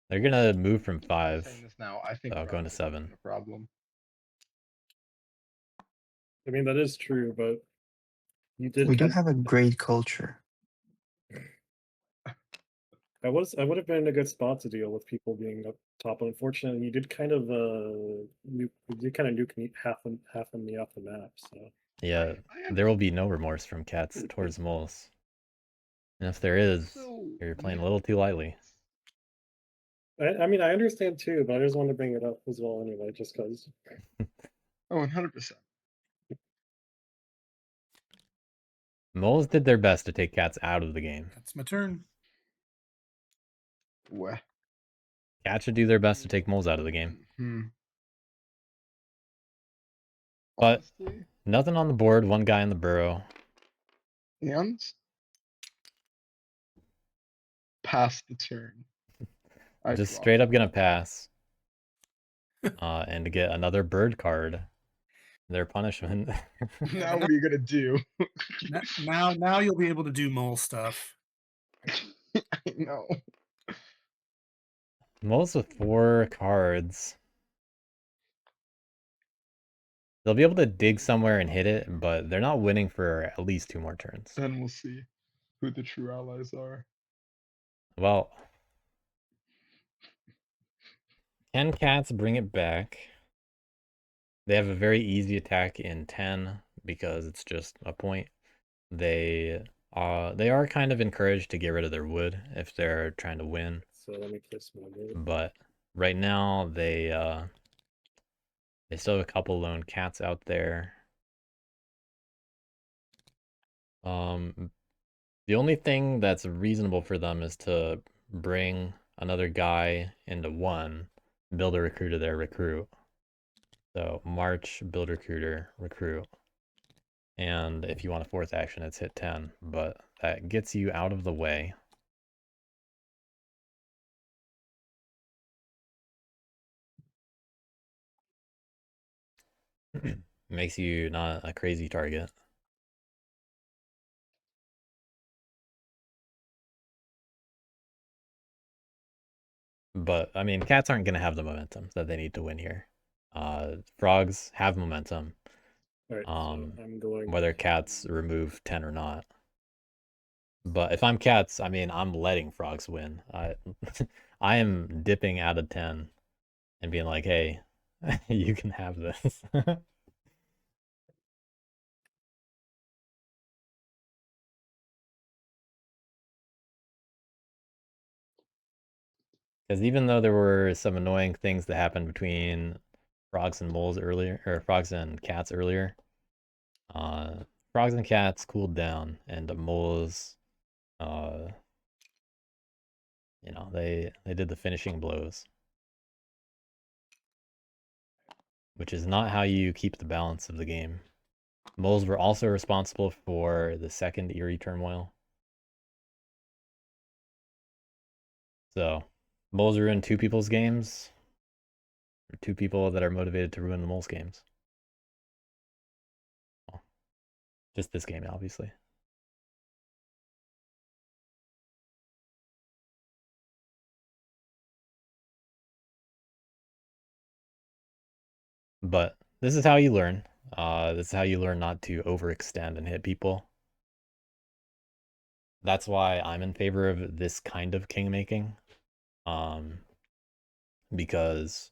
they're gonna move from 5. Saying this now, I think So going to frogs are 7. a problem. I mean, that is true, but you did. We do have a great culture. I would have been in a good spot to deal with people being up top, but unfortunately, you did kind of nuke me half of me off the map. So Yeah, there will be no remorse from cats towards moles. And if there is, So, you're playing a yeah. little too lightly. I mean, I understand too, but I just wanted to bring it up as well anyway, just because. Oh, 100%. Moles did their best to take cats out of the game. That's my turn. Weh. Cats should do their best to take moles out of the game. Hmm. But Honestly, nothing on the board, one guy in the burrow. and pass the turn. I Just drop. straight up gonna pass. And to get another bird card. Their punishment. Now what are you gonna do? Now you'll be able to do mole stuff. I know. Moles with 4 cards. They'll be able to dig somewhere and hit it, but they're not winning for at least 2 more turns. Then we'll see who the true allies are. Well, can cats bring it back? They have a very easy attack in 10 because it's just a point. They are kind of encouraged to get rid of their wood if they're trying to win. So let me place my move. But right now they still have a couple lone cats out there. The only thing that's reasonable for them is to bring another guy into 1, build a recruiter there, recruit. So march, build recruiter, recruit. And if you want a 4th action, it's hit 10, but that gets you out of the way. Makes you not a crazy target. But, I mean, cats aren't going to have the momentum that they need to win here. Frogs have momentum. All right, so I'm going. Whether cats remove 10 or not. But if I'm cats, I mean, I'm letting frogs win. I am dipping out of 10 and being like, hey, you can have this. Because even though there were some annoying things that happened between frogs and moles earlier, or frogs and cats earlier, frogs and cats cooled down, and the moles, you know, they did the finishing blows, which is not how you keep the balance of the game. Moles were also responsible for the second Eerie turmoil. So, moles ruin 2 people's games, or 2 people that are motivated to ruin the moles' games. Well, just this game, obviously. But this is how you learn. This is how you learn not to overextend and hit people. That's why I'm in favor of this kind of king making. Because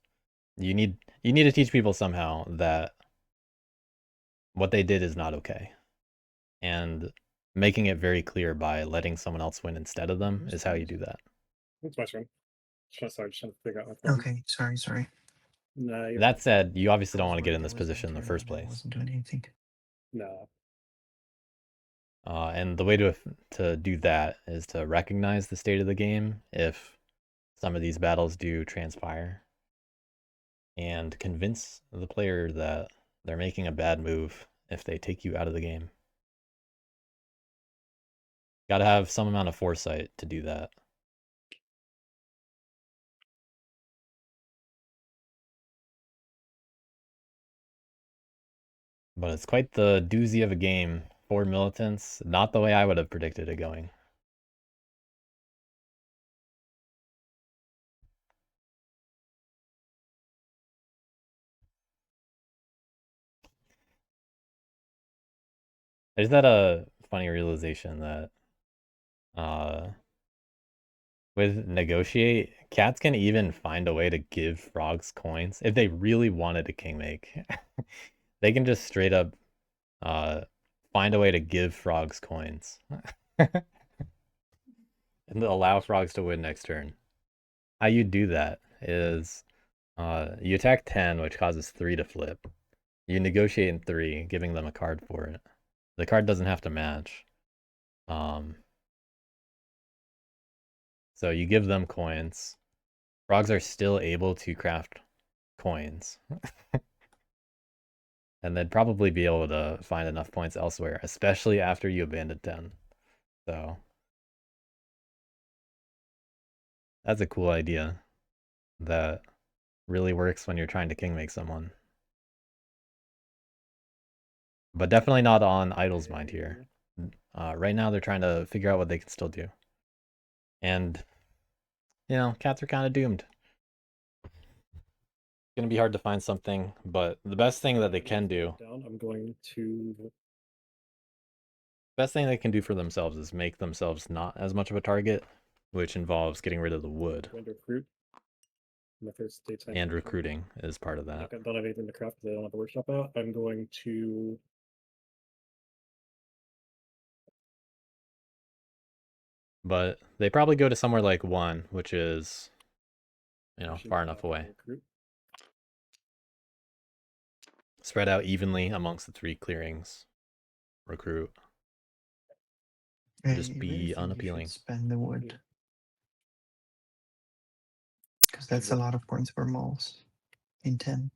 You need to teach people somehow that what they did is not okay. And making it very clear by letting someone else win instead of them is how you do that. It's my turn. Sorry, just trying to figure out my phone. Okay, sorry. Nah, you're That said, you obviously I don't was want to get worried in there this was position in the turn first and I place. wasn't doing anything. no. And the way to do that is to recognize the state of the game if some of these battles do transpire, and convince the player that they're making a bad move if they take you out of the game. Got to have some amount of foresight to do that. But it's quite the doozy of a game for militants. Not the way I would have predicted it going. I just had a funny realization that with negotiate, cats can even find a way to give frogs coins if they really wanted a king make. They can just straight up find a way to give frogs coins and allow frogs to win next turn. How you do that is you attack 10, which causes 3 to flip. You negotiate in 3, giving them a card for it. The card doesn't have to match. So you give them coins. Frogs are still able to craft coins. And they'd probably be able to find enough points elsewhere, especially after you abandon 10. So that's a cool idea that really works when you're trying to king make someone. But definitely not on Idle's mind here. Right now they're trying to figure out what they can still do. And, you know, cats are kind of doomed. It's going to be hard to find something, but the best thing that they can do... I'm going to... Best thing they can do for themselves is make themselves not as much of a target, which involves getting rid of the wood. Going to recruit. My first daytime And recruiting is part of that. I don't have anything to craft because I don't have the workshop out. I'm going to... But they probably go to somewhere like 1, which is, you know, far enough away. Recruit. Spread out evenly amongst the 3 clearings. Recruit. I Just really be think unappealing. You should spend the wood. Because that's a lot of points for moles in 10.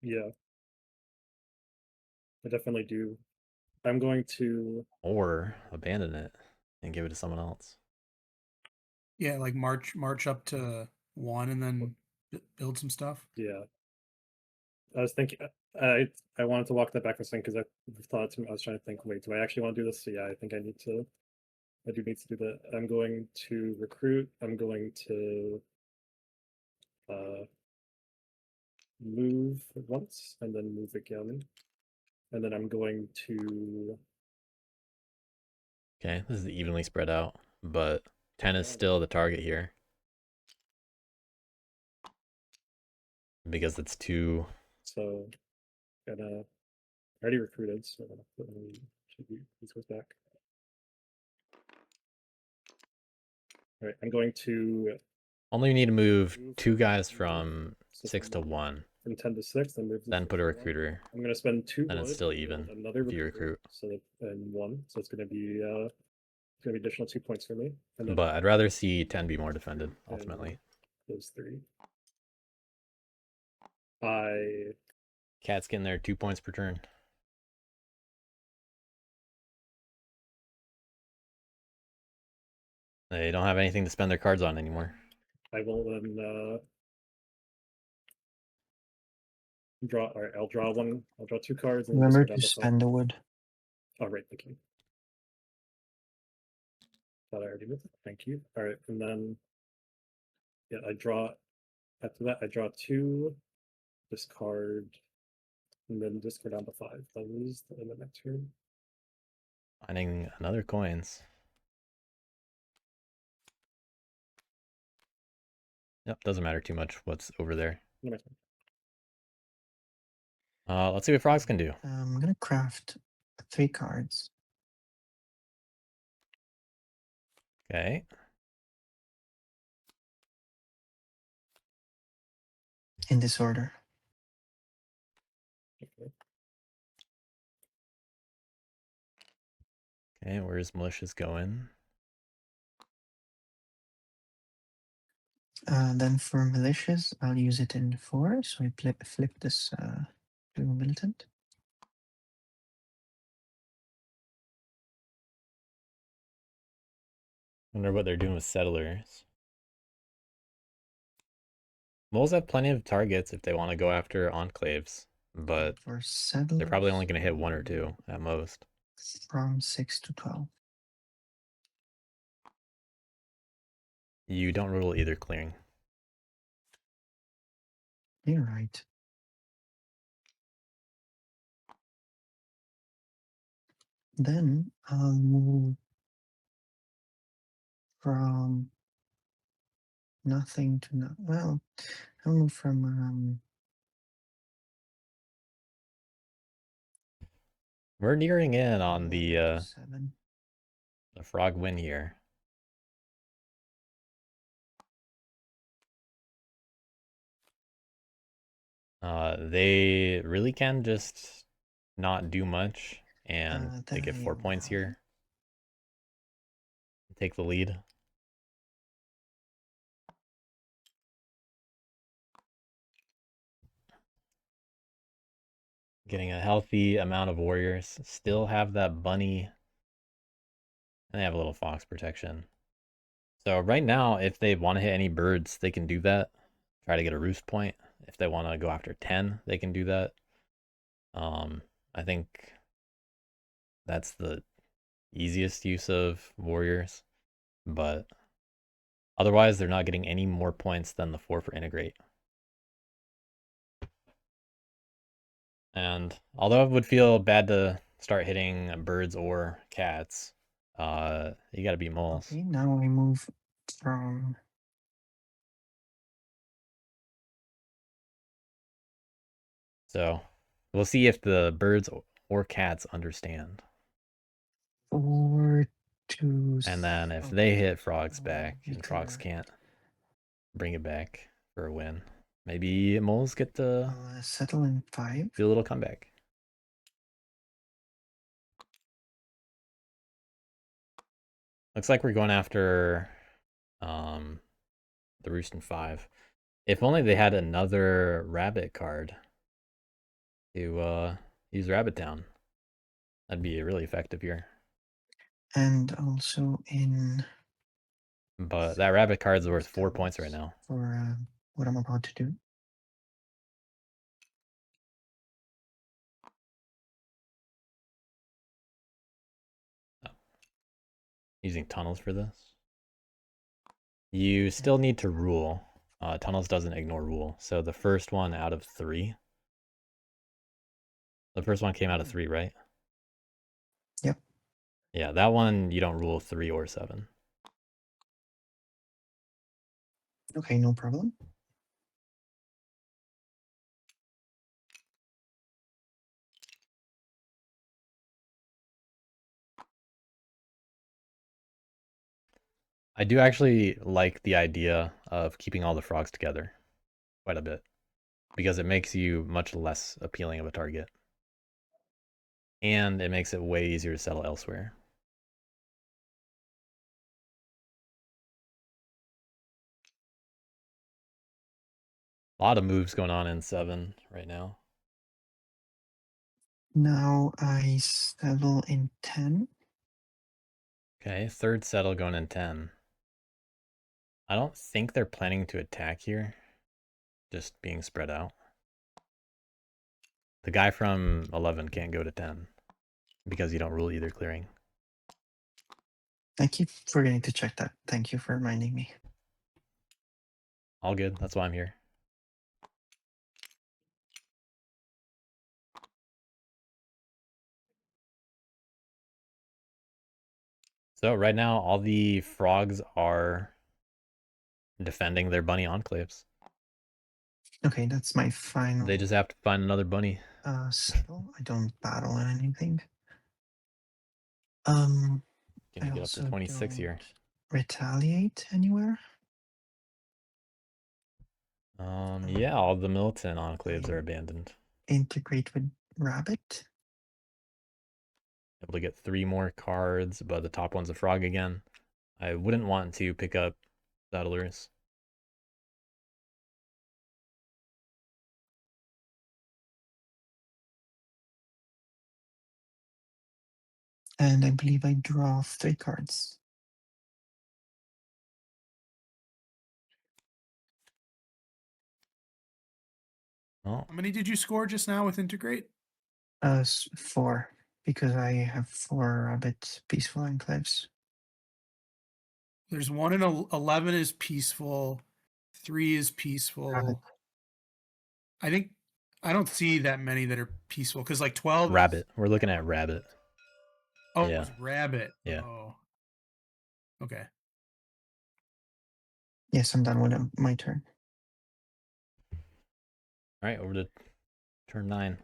Yeah. I definitely do. I'm going to... Or abandon it and give it to someone else. Yeah, like march up to 1 and then build some stuff. Yeah. I was thinking... I wanted to walk that back for a second because I thought I was trying to think, wait, do I actually want to do this? So yeah, I think I do need to do that. I'm going to recruit. I'm going to move once and then move again. And then I'm going to... Okay, this is evenly spread out, but 10 is still the target here. Because it's 2. So, I already recruited, so should be these goes back. All right, I'm going to... Only need to move 2 guys from 6 to 1. From 10 to 6, then put a recruiter. I'm going to spend 2 Then wood. it's still even Another if you recruit. So and 1, so it's going to be additional 2 points for me. And then But I'd rather see 10 be more defended ultimately. Those 3. Cat's getting their 2 points per turn. They don't have anything to spend their cards on anymore. I will then draw. All right, I'll draw 1. I'll draw 2 cards. And Remember to spend the wood. Oh, right, thank you. Thought I already did it. Thank you. All right, and then yeah, I draw. After that, I draw 2, discard, and then discard down to 5. I lose in the next turn. Finding another coins. Yep, doesn't matter too much what's over there. No matter. Let's see what frogs can do. I'm gonna craft 3 cards. Okay. In this order. Okay. Okay, where's malicious going? Then for malicious, I'll use it in 4. So I flip this to militant. Wonder what they're doing with settlers. Moles have plenty of targets if they want to go after enclaves, but For settlers, they're probably only going to hit 1 or 2 at most. From 6 to 12. You don't rule either clearing. You're right. Then I'll move from nothing to no. Well, I'll move from We're nearing in on 1 the to 7. frog win here. They really can just not do much, and they get 4 points here. Take the lead. Getting a healthy amount of warriors. Still have that bunny. And they have a little fox protection. So right now, if they want to hit any birds, they can do that. Try to get a roost point. If they want to go after 10, they can do that. I think that's the easiest use of warriors. But otherwise, they're not getting any more points than the 4 for integrate. And although it would feel bad to start hitting birds or cats, you gotta beat moles. Okay, now I move from So we'll see if the birds or cats understand. 4 to. And then if they hit frogs back and frogs can't bring it back for a win, maybe moles get to settle in 5. do a little comeback. Looks like we're going after the roost in 5. If only they had another rabbit card to use Rabbittown. That'd be really effective here. And also in. But that rabbit card's worth 4 points right now. For what I'm about to do. Using tunnels for this. You still need to rule. Tunnels doesn't ignore rule. So the first one out of 3. The first one came out of 3, right? Yep. Yeah, that one you don't rule 3 or 7. Okay, no problem. I do actually like the idea of keeping all the frogs together quite a bit, because it makes you much less appealing of a target. And it makes it way easier to settle elsewhere. A lot of moves going on in 7 right now. Now I settle in 10. Okay, third settle going in 10. I don't think they're planning to attack here. Just being spread out. The guy from 11 can't go to 10 because you don't rule either clearing. I keep forgetting to check that. Thank you for reminding me. All good. That's why I'm here. So right now, all the frogs are defending their bunny enclaves. Okay, that's my final. They just have to find another bunny. Settle. I don't battle anything. I Gonna get up to also 26 here. don't retaliate anywhere. Yeah, all the militant enclaves are I- abandoned. Integrate with Rabbit. Able to get 3 more cards, but the top one's a frog again. I wouldn't want to pick up settlers. And I believe I draw 3 cards. Oh, How many did you score just now with integrate? 4, because I have 4 Rabbit peaceful enclaves. There's 1 and 11 is peaceful. 3 is peaceful. Rabbit. I don't see that many that are peaceful because like 12. Rabbit. We're looking at Rabbit. Oh, Yeah. it was rabbit. Yeah. Oh. Okay. Yes, I'm done with my turn. All right, over to turn 9.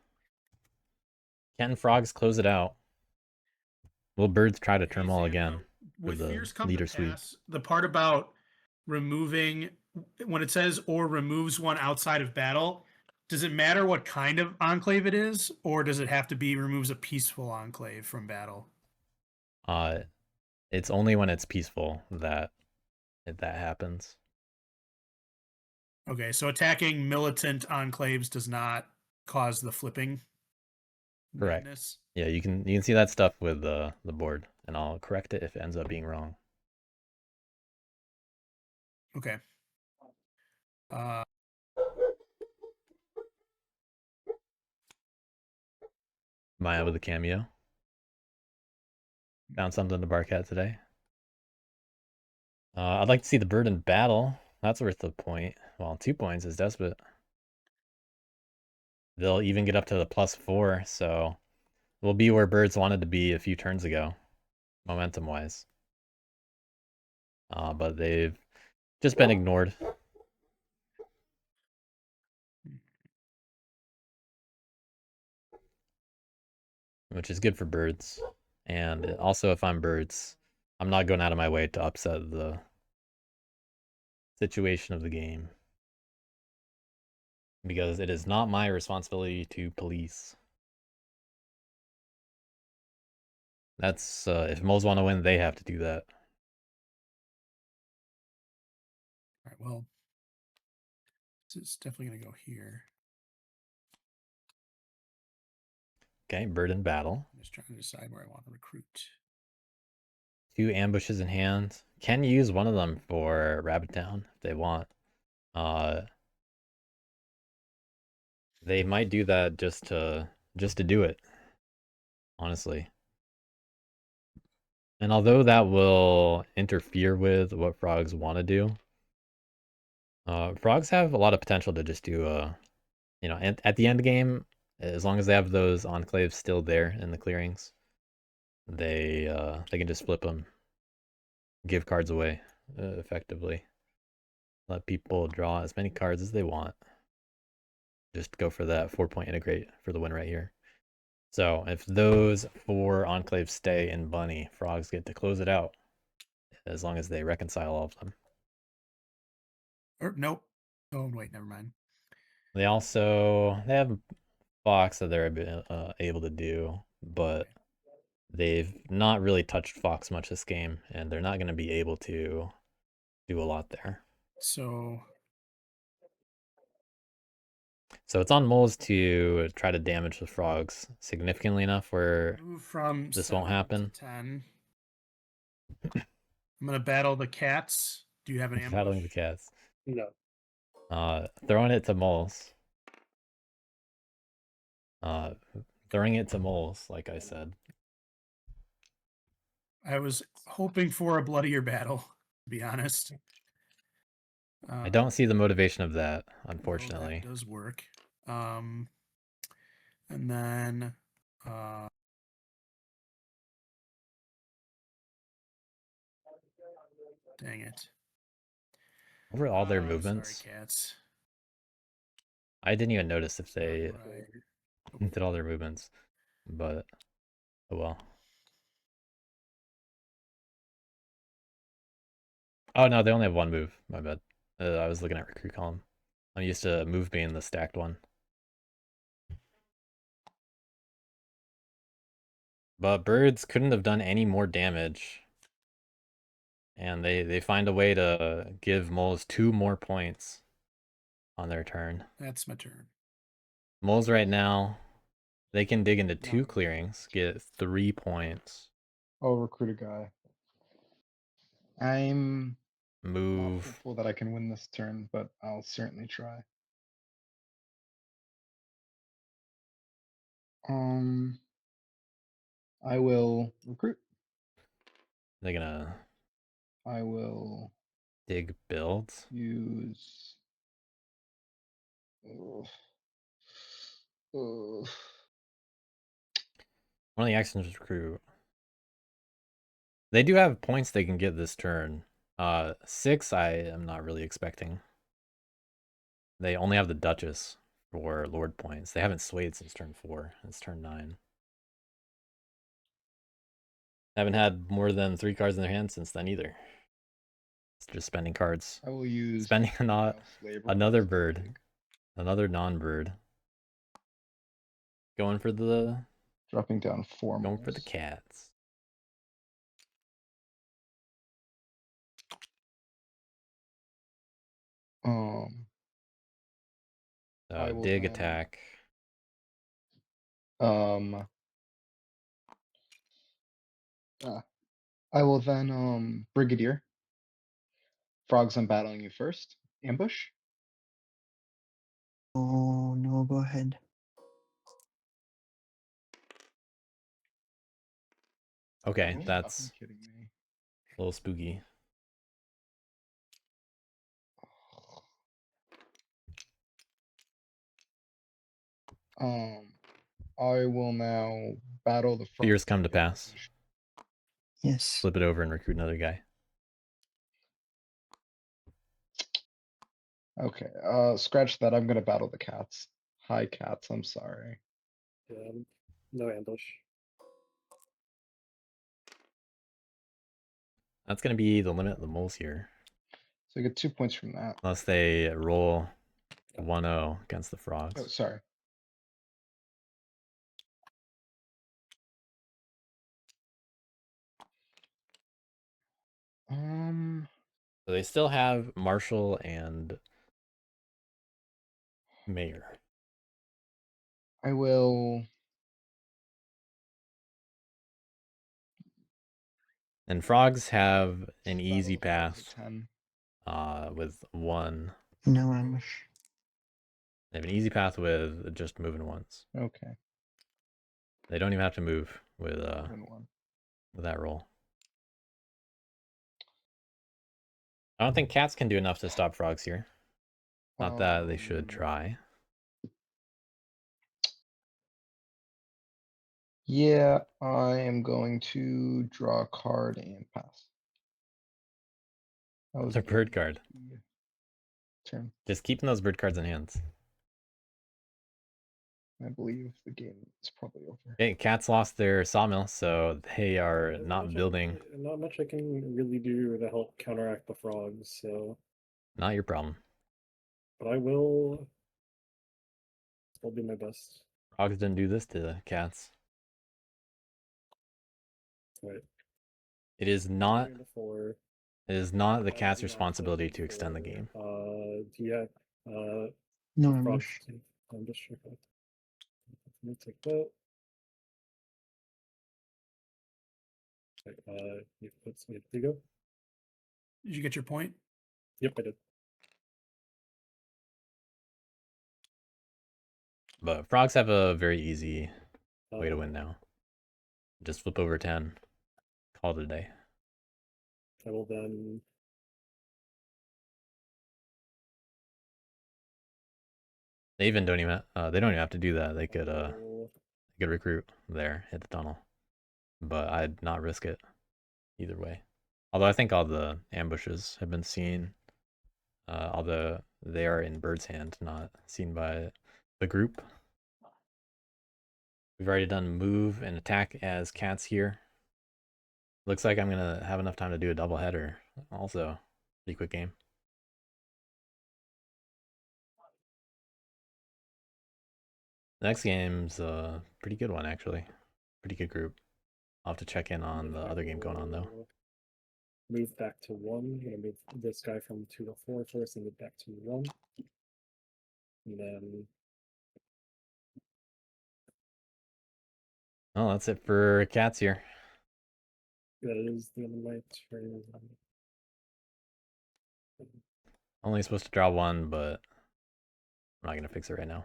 Can frogs close it out? Will birds try to Hey, turmoil Zaandaa, again? with the fears come leader to sweep. pass, the part about removing when it says or removes one outside of battle, does it matter what kind of enclave it is, or does it have to be removes a peaceful enclave from battle? It's only when it's peaceful that happens. Okay, so attacking militant enclaves does not cause the flipping. Correct. Madness. Yeah, you can see that stuff with the board, and I'll correct it if it ends up being wrong. Okay. Maya with a cameo. Found something to bark at today. I'd like to see the bird in battle. That's worth a point. Well, 2 points is desperate. They'll even get up to the +4, so we'll be where birds wanted to be a few turns ago, momentum-wise. But they've just been ignored. Which is good for birds. And also, if I'm birds, I'm not going out of my way to upset the situation of the game. Because it is not my responsibility to police. That's, if moles want to win, they have to do that. All right, well, it's definitely going to go here. Okay, bird in battle. I'm just trying to decide where I want to recruit. 2 ambushes in hand. Can use one of them for Rabbittown if they want. They might do that just to do it, honestly. And although that will interfere with what frogs want to do, frogs have a lot of potential to just do you know, at the end game, as long as they have those enclaves still there in the clearings, they can just flip them, give cards away effectively, let people draw as many cards as they want. Just go for that 4-point integrate for the win right here. So if those 4 enclaves stay in bunny, frogs get to close it out as long as they reconcile all of them. Or nope. Oh wait, never mind. They have fox that they're able to do, but they've not really touched fox much this game, and they're not going to be able to do a lot there. So it's on moles to try to damage the frogs significantly enough where move from this won't 7 happen. to 10. I'm gonna battle the cats. Do you have an ambush? Battling the cats. No. Throwing it to moles. Throwing it to moles, like I said. I was hoping for a bloodier battle, to be honest. I don't see the motivation of that, Well, unfortunately. that does work. And then dang it. over all their Oh, movements. Sorry, cats. I didn't even notice if they Right. did all their movements, but oh well. Oh no, they only have one move. My bad. I was looking at recruit column. I'm used to move being the stacked one. But birds couldn't have done any more damage. And they find a way to give moles 2 more points on their turn. That's my turn. Moles right now, they can dig into 2 Nice. clearings, get 3 points. I'll recruit a guy. I'm not Move. hopeful that I can win this turn, but I'll certainly try. I will recruit. They're gonna I will dig builds. use. Ugh. Ugh. One of the actions is recruit. They do have points they can get this turn. 6 I am not really expecting. They only have the Duchess for Lord points. They haven't swayed since turn 4. It's turn 9. Haven't had more than 3 cards in their hand since then either. It's just spending cards. I will use. Spending not another to bird. dig. Another non-bird. Going for the Dropping down 4 going for the moles. cats. I will dig then, attack. I will then Brigadier. Frogs, I'm battling you first. Ambush. Oh no, go ahead. Okay, Oh, you that's fucking kidding me. a little spooky. I will now battle the frog. Fears come to pass. Yes. Flip it over and recruit another guy. Okay, scratch that. I'm gonna battle the cats. Hi, cats. I'm sorry. Yeah, no ambush. That's gonna be the limit of the moles here. So I get 2 points from that. Unless they roll 1-0 against the frogs. Oh, sorry. So they still have Marshall and Mayor. I will. And frogs have an battle easy the frogs path at 10. with 1. No ambush. They have an easy path with just moving once. Okay. They don't even have to move with Win 1. that roll. I don't think cats can do enough to stop frogs here. Not that they should try. Yeah, I am going to draw a card and pass. That was It's a bird card. Turn. Just keeping those bird cards in hands. I believe the game is probably over. Hey, cats lost their sawmill, so they are not building. Not much I can really do to help counteract the frogs, so. Not your problem. But I will. I'll do my best. Frogs didn't do this to the cats. Right. It is not. 3 to 4. It is not the cat's responsibility to extend the game. Yeah. No Frogs. ambush. Ambush. Okay. Let me take that. Okay, you go. Did you get your point? Yep, I did. But frogs have a very easy way to win now. Just flip over 10. Call it a day. I will then. They even don't even. They don't even have to do that. They could recruit there, hit the tunnel. But I'd not risk it either way. Although I think all the ambushes have been seen. although they are in Bird's hand, not seen by the group. We've already done move and attack as cats here. Looks like I'm gonna have enough time to do a double header. Also, pretty quick game. The next game's a pretty good one, actually. Pretty good group. I'll have to check in on the other game going on, though. Move back to 1. I'm gonna move this guy from 2 to 4 first and move back to 1. And then Oh, that's it for cats here. that is the end of my turn. Only supposed to draw one, but I'm not gonna fix it right now.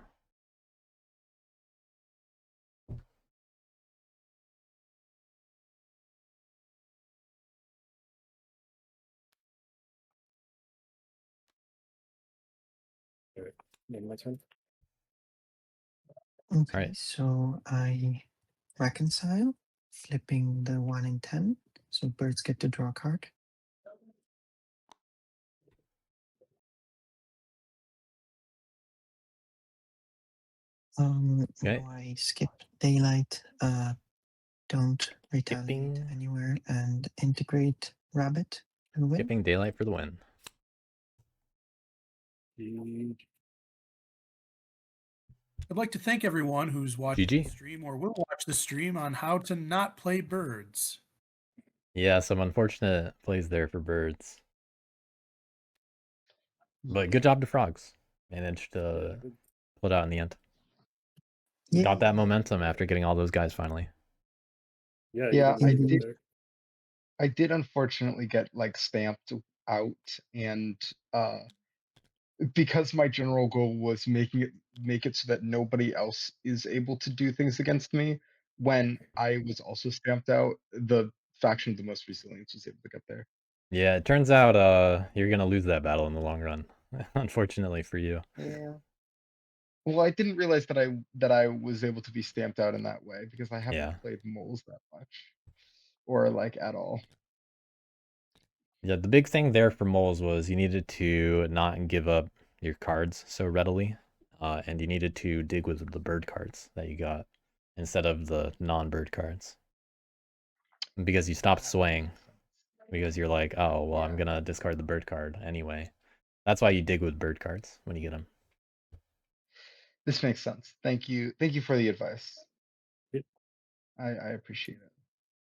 Alright, end my turn. Okay, Alright. so I reconcile, flipping the 1 and 10. So birds get to draw a card. Okay. No, I skip daylight, don't retaliate Skipping. anywhere, and integrate rabbit and win. Skipping daylight for the win. I'd like to thank everyone who's watching GG. the stream or will watch the stream on how to not play birds. Yeah, some unfortunate plays there for birds. But good job to frogs. Managed to pull it out in the end. Yeah, Got that momentum after getting all those guys finally. Yeah, Yeah, you I did did. there. I did unfortunately get like stamped out, and because my general goal was make it so that nobody else is able to do things against me. When I was also stamped out, the faction of the most resilient was able to get there. Yeah, it turns out you're gonna lose that battle in the long run. Unfortunately for you. Yeah. Well, I didn't realize that I was able to be stamped out in that way because I haven't Yeah. played moles that much, or like at all. Yeah, the big thing there for moles was you needed to not give up your cards so readily. And you needed to dig with the bird cards that you got instead of the non-bird cards. Because you stopped swaying. Because you're like, oh, well, I'm gonna discard the bird card anyway. That's why you dig with bird cards when you get them. This makes sense. Thank you for the advice. Yep. I appreciate it.